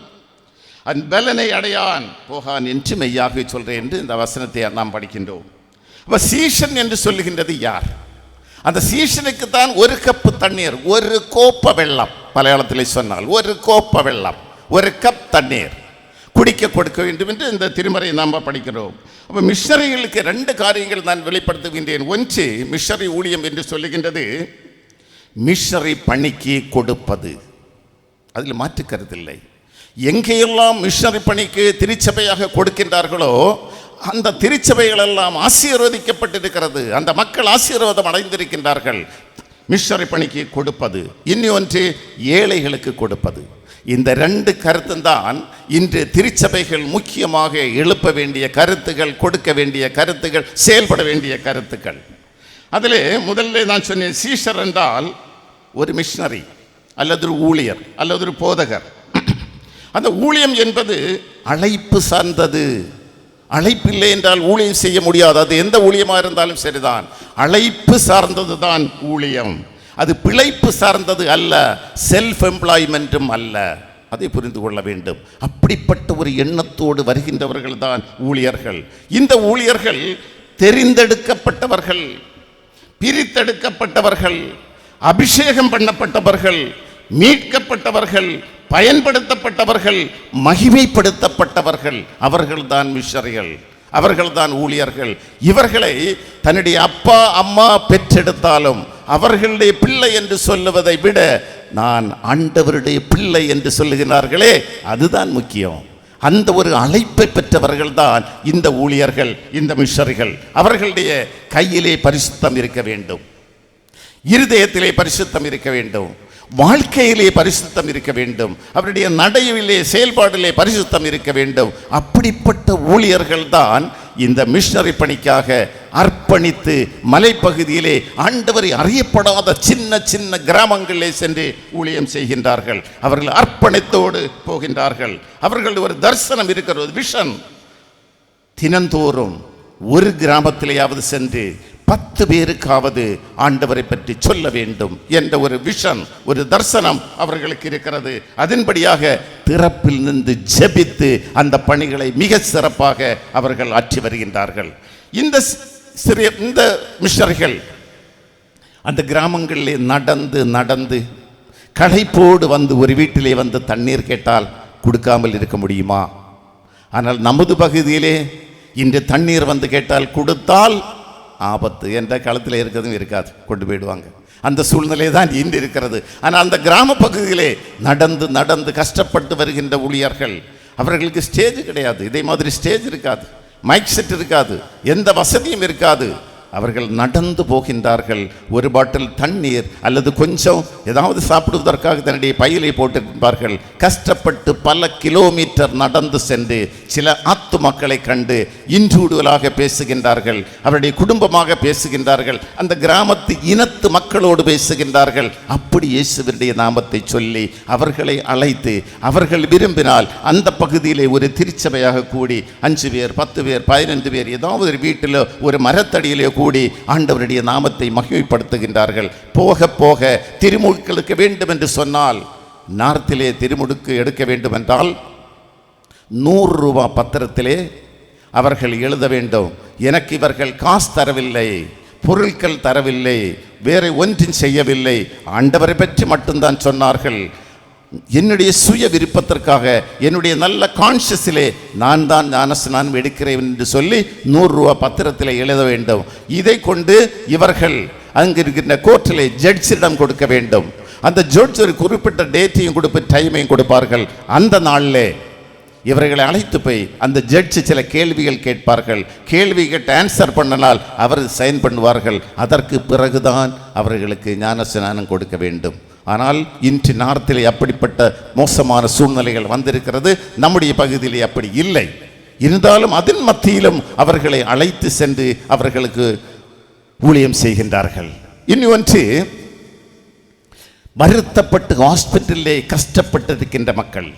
அன் பலனை அடையான் போகான் என்று மெய்யாக சொல்றேன் என்று இந்த வசனத்தை நாம் படிக்கின்றோம். அப்ப சீஷன் என்று சொல்லுகின்றது யார்? அந்த சீஷனுக்கு தான் ஒரு கப்பு தண்ணீர், ஒரு கோப்ப வெள்ளம், மலையாளத்திலே சொன்னால் ஒரு கோப்ப வெள்ளம், ஒரு கப் தண்ணீர் குடிக்க கொடுக்க வேண்டும் என்று இந்த திருமறையை நாம் படிக்கிறோம். அப்போ மிஷனரிகளுக்கு 2 காரியங்கள் நான் வெளிப்படுத்துகின்றேன். ஒன்று, மிஷனரி ஊழியம் என்று சொல்லுகின்றது மிஷனரி பணிக்கு கொடுப்பது, அதில் மாற்று கருத்தில்லை. எங்கேயெல்லாம் மிஷனரி பணிக்கு திருச்சபையாக கொடுக்கின்றார்களோ அந்த திருச்சபைகள் எல்லாம் ஆசீர்வதிக்கப்பட்டிருக்கிறது, அந்த மக்கள் ஆசீர்வாதம் அடைந்திருக்கின்றார்கள். மிஷனரி பணிக்கு கொடுப்பது, இன்னொன்று ஏழைகளுக்கு கொடுப்பது. இந்த 2 கருத்தும் தான் இன்று திருச்சபைகள் முக்கியமாக எழுப்ப வேண்டிய கருத்துகள், கொடுக்க வேண்டிய கருத்துகள், செயல்பட வேண்டிய கருத்துக்கள். அதில் முதல்ல நான் சொன்னேன், சீஷர் என்றால் ஒரு மிஷனரி அல்லது ஒரு ஊழியர் அல்லது ஒரு போதகர். அந்த ஊழியம் என்பது அழைப்பு சார்ந்தது. அழைப்பில்லை என்றால் ஊழியம் செய்ய முடியாது. அது எந்த ஊழியமாக இருந்தாலும் சரிதான், அழைப்பு சார்ந்தது தான் ஊழியம். அது பிழைப்பு சார்ந்தது அல்ல, செல்ஃப் எம்ப்ளாய்மெண்ட்டும் அல்ல. அதை புரிந்து கொள்ள வேண்டும். அப்படிப்பட்ட ஒரு எண்ணத்தோடு வருகின்றவர்கள் தான் ஊழியர்கள். இந்த ஊழியர்கள் தெரிந்தெடுக்கப்பட்டவர்கள், பிரித்தெடுக்கப்பட்டவர்கள், அபிஷேகம் பண்ணப்பட்டவர்கள், மீட்கப்பட்டவர்கள், பயன்படுத்தப்பட்டவர்கள், மகிமைப்படுத்தப்பட்டவர்கள். அவர்கள்தான் மிஷனரிகள், அவர்கள்தான் ஊழியர்கள். இவர்களை தன்னுடைய அப்பா அம்மா பெற்றெடுத்தாலும் அவர்களுடைய பிள்ளை என்று சொல்லுவதை விட நான் ஆண்டவருடைய பிள்ளை என்று சொல்லுகிறார்களே, அதுதான் முக்கியம். அந்த ஒரு அழைப்பை பெற்றவர்கள் தான் இந்த ஊழியர்கள், இந்த மிஷனரிகள். அவர்களுடைய கையிலே பரிசுத்தம் இருக்க வேண்டும், இருதயத்திலே பரிசுத்தம் இருக்க வேண்டும், வாழ்க்கையிலே பரிசுத்தம் இருக்க வேண்டும், அவருடைய நடையிலே செயல்பாடிலே பரிசுத்தம் இருக்க வேண்டும். அப்படிப்பட்ட ஊழியர்கள் தான் இந்த மிஷனரி பணிக்காக அர்ப்பணித்து மலைப்பகுதியிலே ஆண்டவரை அறியப்படாத சின்ன சின்ன கிராமங்களிலே சென்று ஊழியம் செய்கின்றார்கள். அவர்கள் அர்ப்பணித்தோடு போகின்றார்கள். அவர்கள் ஒரு தரிசனம் இருக்கிறது, விஷன். தினந்தோறும் ஒரு கிராமத்திலேயாவது சென்று 10 பேருக்காவது ஆண்டவரை பற்றி சொல்ல வேண்டும் என்ற ஒரு விஷன், ஒரு தரிசனம் அவர்களுக்கு இருக்கிறது. அதன்படியாக திறப்பில் நின்று ஜெபித்து அந்த பணிகளை மிக சிறப்பாக அவர்கள் ஆற்றி வருகின்றார்கள். இந்த மிஷனரிகள் அந்த கிராமங்களிலே நடந்து நடந்து களைப்போடு வந்து ஒரு வீட்டிலே வந்து தண்ணீர் கேட்டால் கொடுக்காமல் இருக்க முடியுமா? ஆனால் நமது பகுதியிலே இன்று தண்ணீர் வந்து கேட்டால் கொடுத்தால் ஆபத்து என்ற களத்தில் இருக்கிறதும் இருக்காது, கொண்டு போயிடுவாங்க. அந்த சூழ்நிலை தான் இன்று இருக்கிறது. ஆனால் அந்த கிராம பகுதியிலே நடந்து நடந்து கஷ்டப்பட்டு வருகின்ற ஊழியர்கள், அவர்களுக்கு ஸ்டேஜ் கிடையாது, இதே மாதிரி ஸ்டேஜ் இருக்காது, மைக் செட் இருக்காது, எந்த வசதியும் இருக்காது. அவர்கள் நடந்து போகின்றார்கள். ஒரு பாட்டில் தண்ணீர் அல்லது கொஞ்சம் ஏதாவது சாப்பிடுவதற்காக தன்னுடைய பையிலே போட்டிருப்பார்கள். கஷ்டப்பட்டு பல கிலோமீட்டர் நடந்து சென்று சில ஆத்து மக்களை கண்டு இன்றூடுதலாக பேசுகின்றார்கள், அவருடைய குடும்பமாக பேசுகின்றார்கள், அந்த கிராமத்து இனத்து மக்களோடு பேசுகின்றார்கள். அப்படி இயேசுவினுடைய நாமத்தை சொல்லி அவர்களை அழைத்து அவர்கள் விரும்பினால் அந்த பகுதியிலே ஒரு திருச்சபையாக கூடி 5 பேர் 10 பேர் 15 பேர் ஏதாவது ஒரு வீட்டிலோ ஒரு மரத்தடியிலோ கூடி ஆண்டவருடைய நாமத்தை மகிமைப்படுத்துகின்றார்கள். போக போக திருமுழுக்கு எடுக்க வேண்டும் என்று சொன்னால், நார்த்திலே திருமுழுக்கு எடுக்க வேண்டும் என்றால் 100 ரூபாய் பத்திரத்திலே அவர்கள் எழுத வேண்டும், எனக்கு இவர்கள் காசு தரவில்லை, பொருட்கள் தரவில்லை, வேறு ஒன்றும் செய்யவில்லை, ஆண்டவரை பற்றி மட்டும்தான் சொன்னார்கள், என்னுடைய சுய விருப்பத்திற்காக என்னுடைய நல்ல கான்ஷியஸிலே நான் தான் ஞானஸ்நானம் எடுக்கிறேன் என்று சொல்லி 100 ரூபாய் பத்திரத்தில் எழுத வேண்டும். இதை கொண்டு இவர்கள் அங்கு இருக்கின்ற கோர்ட்டிலே ஜட்ஜிடம் கொடுக்க வேண்டும். அந்த ஜட்ஜ் ஒரு குறிப்பிட்ட டேட்டையும் டைமையும் கொடுப்பார்கள். அந்த நாளில் இவர்களை அழைத்து போய் அந்த ஜட்ஜ் சில கேள்விகள் கேட்பார்கள். கேள்வி கேட்டு ஆன்சர் பண்ணினால் அவர் சைன் பண்ணுவார்கள். அதற்கு பிறகுதான் அவர்களுக்கு ஞானஸ்நானம் கொடுக்க வேண்டும். ஆனால் இன்று நார்த்திலே அப்படிப்பட்ட மோசமான சூழ்நிலைகள் வந்திருக்கிறது. நம்முடைய பகுதியிலே அப்படி இல்லை. இருந்தாலும் அதன் மத்தியிலும் அவர்களை அழைத்து சென்று அவர்களுக்கு ஊழியம் செய்கின்றார்கள். இன்னொன்று, வருத்தப்பட்டு ஹாஸ்பிட்டலிலே கஷ்டப்பட்டிருக்கின்ற மக்கள்,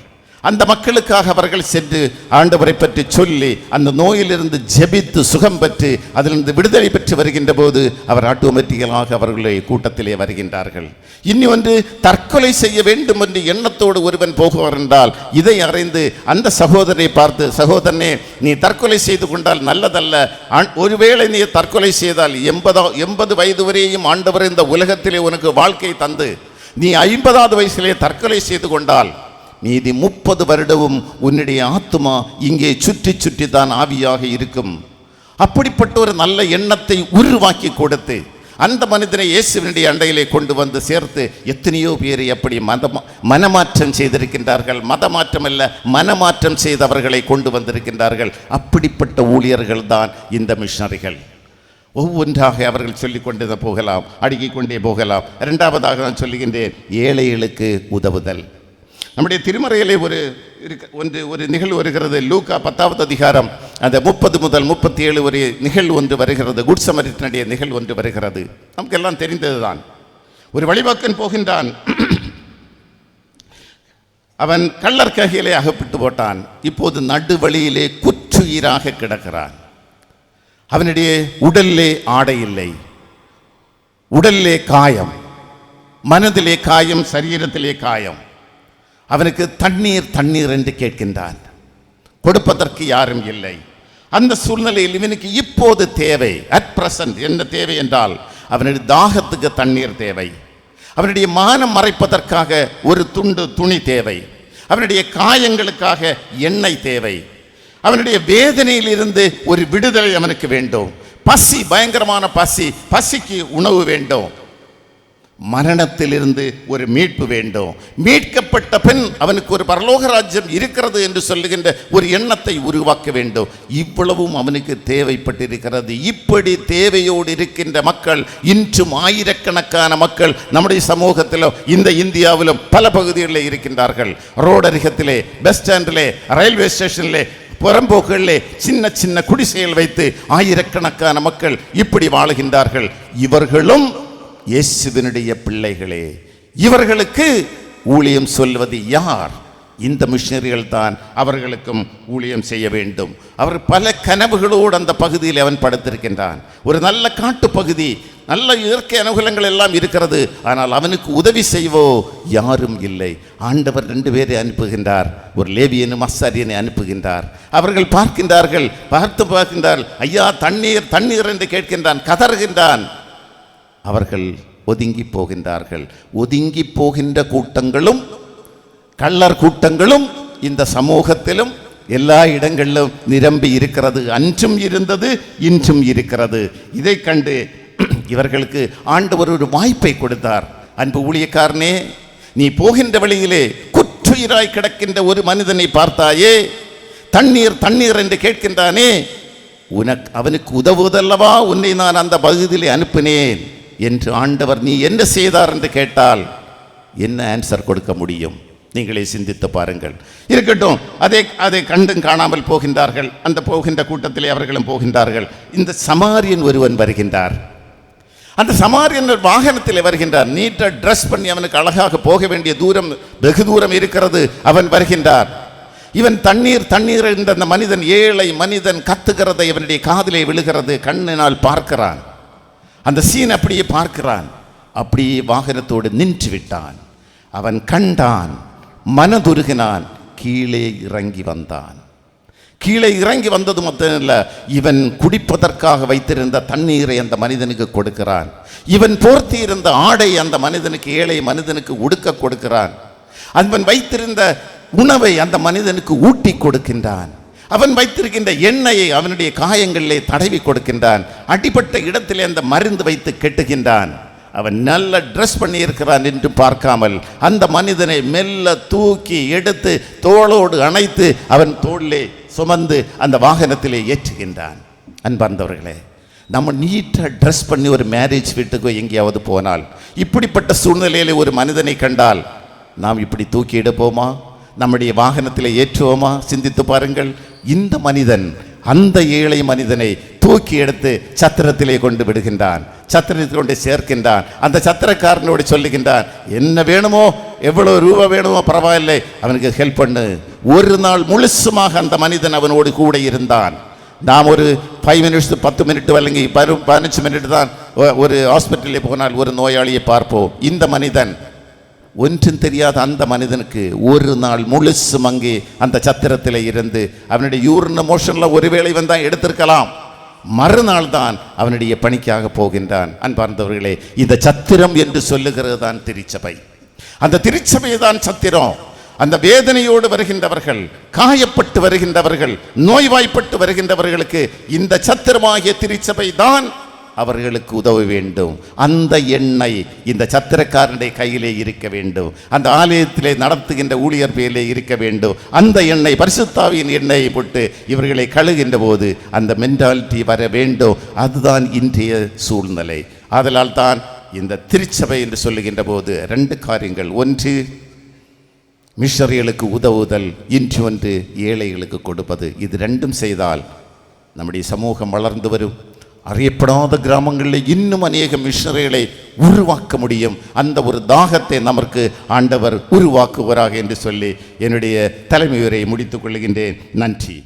அந்த மக்களுக்காக அவர்கள் சென்று ஆண்டவரை பற்றி சொல்லி அந்த நோயிலிருந்து ஜெபித்து சுகம் பெற்று அதிலிருந்து விடுதலை பெற்று வருகின்ற போது அவர் ஆட்டோமேட்டிக்கலாக அவர்களுடைய கூட்டத்திலே வருகின்றார்கள். இனி ஒன்று, தற்கொலை செய்ய வேண்டும் என்று எண்ணத்தோடு ஒருவன் போகுவார் என்றால் இதை அறிந்து அந்த சகோதரனை பார்த்து, சகோதரனே நீ தற்கொலை செய்து கொண்டால் நல்லதல்ல, ஒருவேளை நீ தற்கொலை செய்தால் 80 வயது வரையும் ஆண்டவர் இந்த உலகத்திலே உனக்கு வாழ்க்கை தந்து நீ 50வது வயசிலே தற்கொலை செய்து கொண்டால் மீதி 30 வருடமும் உன்னுடைய ஆத்துமா இங்கே சுற்றி சுற்றி தான் ஆவியாக இருக்கும். அப்படிப்பட்ட ஒரு நல்ல எண்ணத்தை உருவாக்கி கொடுத்து அந்த மனிதனை இயேசுவினுடைய அண்டையிலே கொண்டு வந்து சேர்த்து எத்தனையோ பேரை அப்படி மனமாற்றம் செய்திருக்கின்றார்கள். மதமாற்றம் அல்ல, மனமாற்றம் செய்தவர்களை கொண்டு வந்திருக்கின்றார்கள். அப்படிப்பட்ட ஊழியர்கள் தான் இந்த மிஷனரிகள். ஒவ்வொன்றாக அவர்கள் சொல்லிக் கொண்டே போகலாம், அடுக்கிக் கொண்டே போகலாம். இரண்டாவதாக நான் சொல்லுகின்றேன், ஏழைகளுக்கு உதவுதல். நம்முடைய திருமறையிலே ஒரு நிகழ்வு வருகிறது. லூக்கா 10வது அதிகாரம் அந்த 30 முதல் 37 ஒரு நிகழ்வு ஒன்று வருகிறது. குட் சமரிட்டனுடைய நிகழ்வு ஒன்று வருகிறது. நமக்கெல்லாம் தெரிந்ததுதான். ஒரு வழிபாக்கன் போகின்றான். அவன் கள்ளர் கையிலே அகப்பட்டு போட்டான். இப்போது நடுவழியிலே குற்றுயிராக கிடக்கிறான். அவனுடைய உடலிலே ஆடை இல்லை, உடலிலே காயம், மனதிலே காயம், சரீரத்திலே காயம். அவனுக்கு தண்ணீர் என்று கேட்கின்றான். கொடுப்பதற்கு யாரும் இல்லை. அந்த சூழ்நிலையில் இவனுக்கு இப்போது தேவை, அட் பிரசன்ட் என்ன தேவை என்றால் அவனுடைய தாகத்துக்கு தண்ணீர் தேவை, அவனுடைய மானம் மறைப்பதற்காக ஒரு துண்டு துணி தேவை, அவனுடைய காயங்களுக்காக எண்ணெய் தேவை, அவனுடைய வேதனையில் இருந்து ஒரு விடுதலை அவனுக்கு வேண்டும். பசி, பயங்கரமான பசி, பசிக்கு உணவு வேண்டும். மரணத்திலிருந்து ஒரு மீட்பு வேண்டும். மீட்கப்பட்ட பின் அவனுக்கு ஒரு பரலோக ராஜ்யம் இருக்கிறது என்று சொல்லுகின்ற ஒரு எண்ணத்தை உருவாக்க வேண்டும். இவ்வளவும் அவனுக்கு தேவைப்பட்டிருக்கிறது. இப்படி தேவையோடு இருக்கின்ற மக்கள் இன்றும் ஆயிரக்கணக்கான மக்கள் நம்முடைய சமூகத்திலும் இந்த இந்தியாவிலும் பல பகுதிகளில் இருக்கின்றார்கள். ரோடரிகத்திலே, பஸ் ஸ்டாண்டிலே, ரயில்வே ஸ்டேஷனிலே, புறம்போக்குகளிலே சின்ன சின்ன குடிசைகள் வைத்து ஆயிரக்கணக்கான மக்கள் இப்படி வாழுகின்றார்கள். இவர்களும் இயேசுவினுடைய பிள்ளைகளே. இவர்களுக்கு ஊழியம் சொல்வது யார்? இந்த மிஷனரிகள் தான் அவர்களுக்கும் ஊழியம் செய்ய வேண்டும். அவர் பல கனவுகளோடு அந்த பகுதியில் அவன் படுத்திருக்கின்றான். ஒரு நல்ல காட்டு பகுதி, நல்ல இயற்கை அனுகூலங்கள் எல்லாம் இருக்கிறது. ஆனால் அவனுக்கு உதவி செய்வோ யாரும் இல்லை. ஆண்டவர் 2 பேரை அனுப்புகின்றார். ஒரு லேவியனும் அஸ்ஸாரியனை அனுப்புகின்றார். அவர்கள் பார்க்கின்றார்கள். ஐயா தண்ணீர் என்று கேட்கின்றான், கதறுகின்றான். அவர்கள் ஒதுங்கி போகின்றார்கள். ஒதுங்கி போகின்ற கூட்டங்களும் கள்ளர் கூட்டங்களும் இந்த சமூகத்திலும் எல்லா இடங்களிலும் நிரம்பி இருக்கிறது. அன்றும் இருந்தது, இன்றும் இருக்கிறது. இதை கண்டு இவர்களுக்கு ஆண்டவர் ஒரு வாய்ப்பை கொடுத்தார். அன்பு ஊழியக்காரனே, நீ போகின்ற வழியிலே குற்றுயிராய் கிடக்கின்ற ஒரு மனிதனை பார்த்தாயே, தண்ணீர் என்று கேட்கின்றானே, அவனுக்கு உதவுவதல்லவா உன்னை நான் அந்த பகுதியிலே அனுப்பினேன் என்று ஆண்டவர் நீ என்ன செய்தார் என்று கேட்டால் என்ன ஆன்சர் கொடுக்க முடியும்? நீங்களே சிந்தித்து பாருங்கள். இருக்கட்டும், அதை கண்டும் காணாமல் போகின்றார்கள். அந்த போகின்ற கூட்டத்திலே அவர்களும் போகின்றார்கள். இந்த சமாரியன் ஒருவன் வருகின்றார். அந்த சமாரியன் வாகனத்தில் வருகின்றார். நீட்டாக ட்ரெஸ் பண்ணி, அவனுக்கு அழகாக போக வேண்டிய தூரம் வெகு தூரம் இருக்கிறது. அவன் வருகின்றார். இவன் தண்ணீர் என்ற அந்த மனிதன், ஏழை மனிதன் கத்துகிறதை இவனுடைய காதிலே விழுகிறது. கண்ணினால் பார்க்கிறான். அந்த சீன் அப்படியே பார்க்கிறான். அப்படியே வாகனத்தோடு நின்று விட்டான். அவன் கண்டான், மனதுருகினான், கீழே இறங்கி வந்தான். கீழே இறங்கி வந்தது மட்டுமல்ல, இவன் குடிப்பதற்காக வைத்திருந்த தண்ணீரை அந்த மனிதனுக்கு கொடுக்கிறான். இவன் போர்த்தி இருந்த ஆடை அந்த மனிதனுக்கு, ஏழை மனிதனுக்கு உடுக்க கொடுக்கிறான். அவன் வைத்திருந்த உணவை அந்த மனிதனுக்கு ஊட்டி கொடுக்கின்றான். அவன் வைத்திருக்கின்ற எண்ணெயை அவனுடைய காயங்களிலே தடவி கொடுக்கின்றான். அடிப்பட்ட இடத்திலே அந்த மருந்து வைத்து கெட்டுகின்றான். அவன் நல்ல ட்ரெஸ் பண்ணியிருக்கிறான் என்று பார்க்காமல் அந்த மனிதனை மெல்ல தூக்கி எடுத்து தோளோடு அணைத்து அவன் தோளிலே சுமந்து அந்த வாகனத்திலே ஏற்றுகின்றான். அன்பார்ந்தவர்களே, நம்ம நீட்டாக ட்ரெஸ் பண்ணி ஒரு மேரேஜ் வீட்டுக்கோ எங்கேயாவது போனால், இப்படிப்பட்ட சூழ்நிலையில் ஒரு மனிதனை கண்டால் நாம் இப்படி தூக்கி எடுப்போமா? நம்முடைய வாகனத்தில் ஏற்றுவோமா? சிந்தித்து பாருங்கள். இந்த மனிதன் அந்த ஏழை மனிதனை தூக்கி எடுத்து சத்திரத்திலே கொண்டு விடுகின்றான். சத்திரத்தை கொண்டு சேர்க்கின்றான். அந்த சத்திரக்காரனோடு சொல்லுகின்றான், என்ன வேணுமோ, எவ்வளோ ரூபா வேணுமோ பரவாயில்லை, அவனுக்கு ஹெல்ப் பண்ணு. ஒரு நாள் முழுசுமாக அந்த மனிதன் அவனோடு கூட இருந்தான். நாம் ஒரு 5 மினிட்ஸ் 10 மினிட் வழங்கி 15 மினிட் தான் ஒரு ஹாஸ்பிட்டலில் போனால் ஒரு நோயாளியை பார்ப்போம். இந்த மனிதன் ஒன்றும் தெரியாத அந்த மனிதனுக்கு ஒரு நாள் முழுசும் அங்கே அந்த சத்திரத்தில் இருந்து அவனுடைய யூரின் மோஷனில் ஒருவேளை தான் எடுத்திருக்கலாம். மறுநாள் தான் அவனுடைய பணிக்காக போகின்றான். அன்பார்ந்தவர்களே, இந்த சத்திரம் என்று சொல்லுகிறது தான் திருச்சபை. அந்த திருச்சபை தான் சத்திரம். அந்த வேதனையோடு வருகின்றவர்கள், காயப்பட்டு வருகின்றவர்கள், நோய்வாய்ப்பட்டு வருகின்றவர்களுக்கு இந்த சத்திரமாகிய திருச்சபை தான் அவர்களுக்கு உதவ வேண்டும். அந்த எண்ணெய் இந்த சத்திரக்காரனுடைய கையிலே இருக்க வேண்டும். அந்த ஆலயத்திலே நடத்துகின்ற ஊழியர் பேரிலே இருக்க வேண்டும். அந்த எண்ணெய் பரிசுத்தாவியின் எண்ணெயை போட்டு இவர்களை கழுகின்ற போது அந்த மென்டாலிட்டி வர வேண்டும். அதுதான் இன்றைய சூழ்நிலை. ஆதலால் தான் இந்த திருச்சபை என்று சொல்லுகின்ற போது 2 காரியங்கள். ஒன்று, மிஷனரிகளுக்கு உதவுதல். ஒன்று, ஏழைகளுக்கு கொடுப்பது. இது 2ம் செய்தால் நம்முடைய சமூகம் வளர்ந்து வரும். அறியப்படாத கிராமங்களில் இன்னும் அநேக மிஷனரிகளை உருவாக்க முடியும். அந்த ஒரு தாகத்தை நமக்கு ஆண்டவர் உருவாக்குவாராக என்று சொல்லி என்னுடைய தலைமை உரையை முடித்துக் கொள்கின்றேன். நன்றி.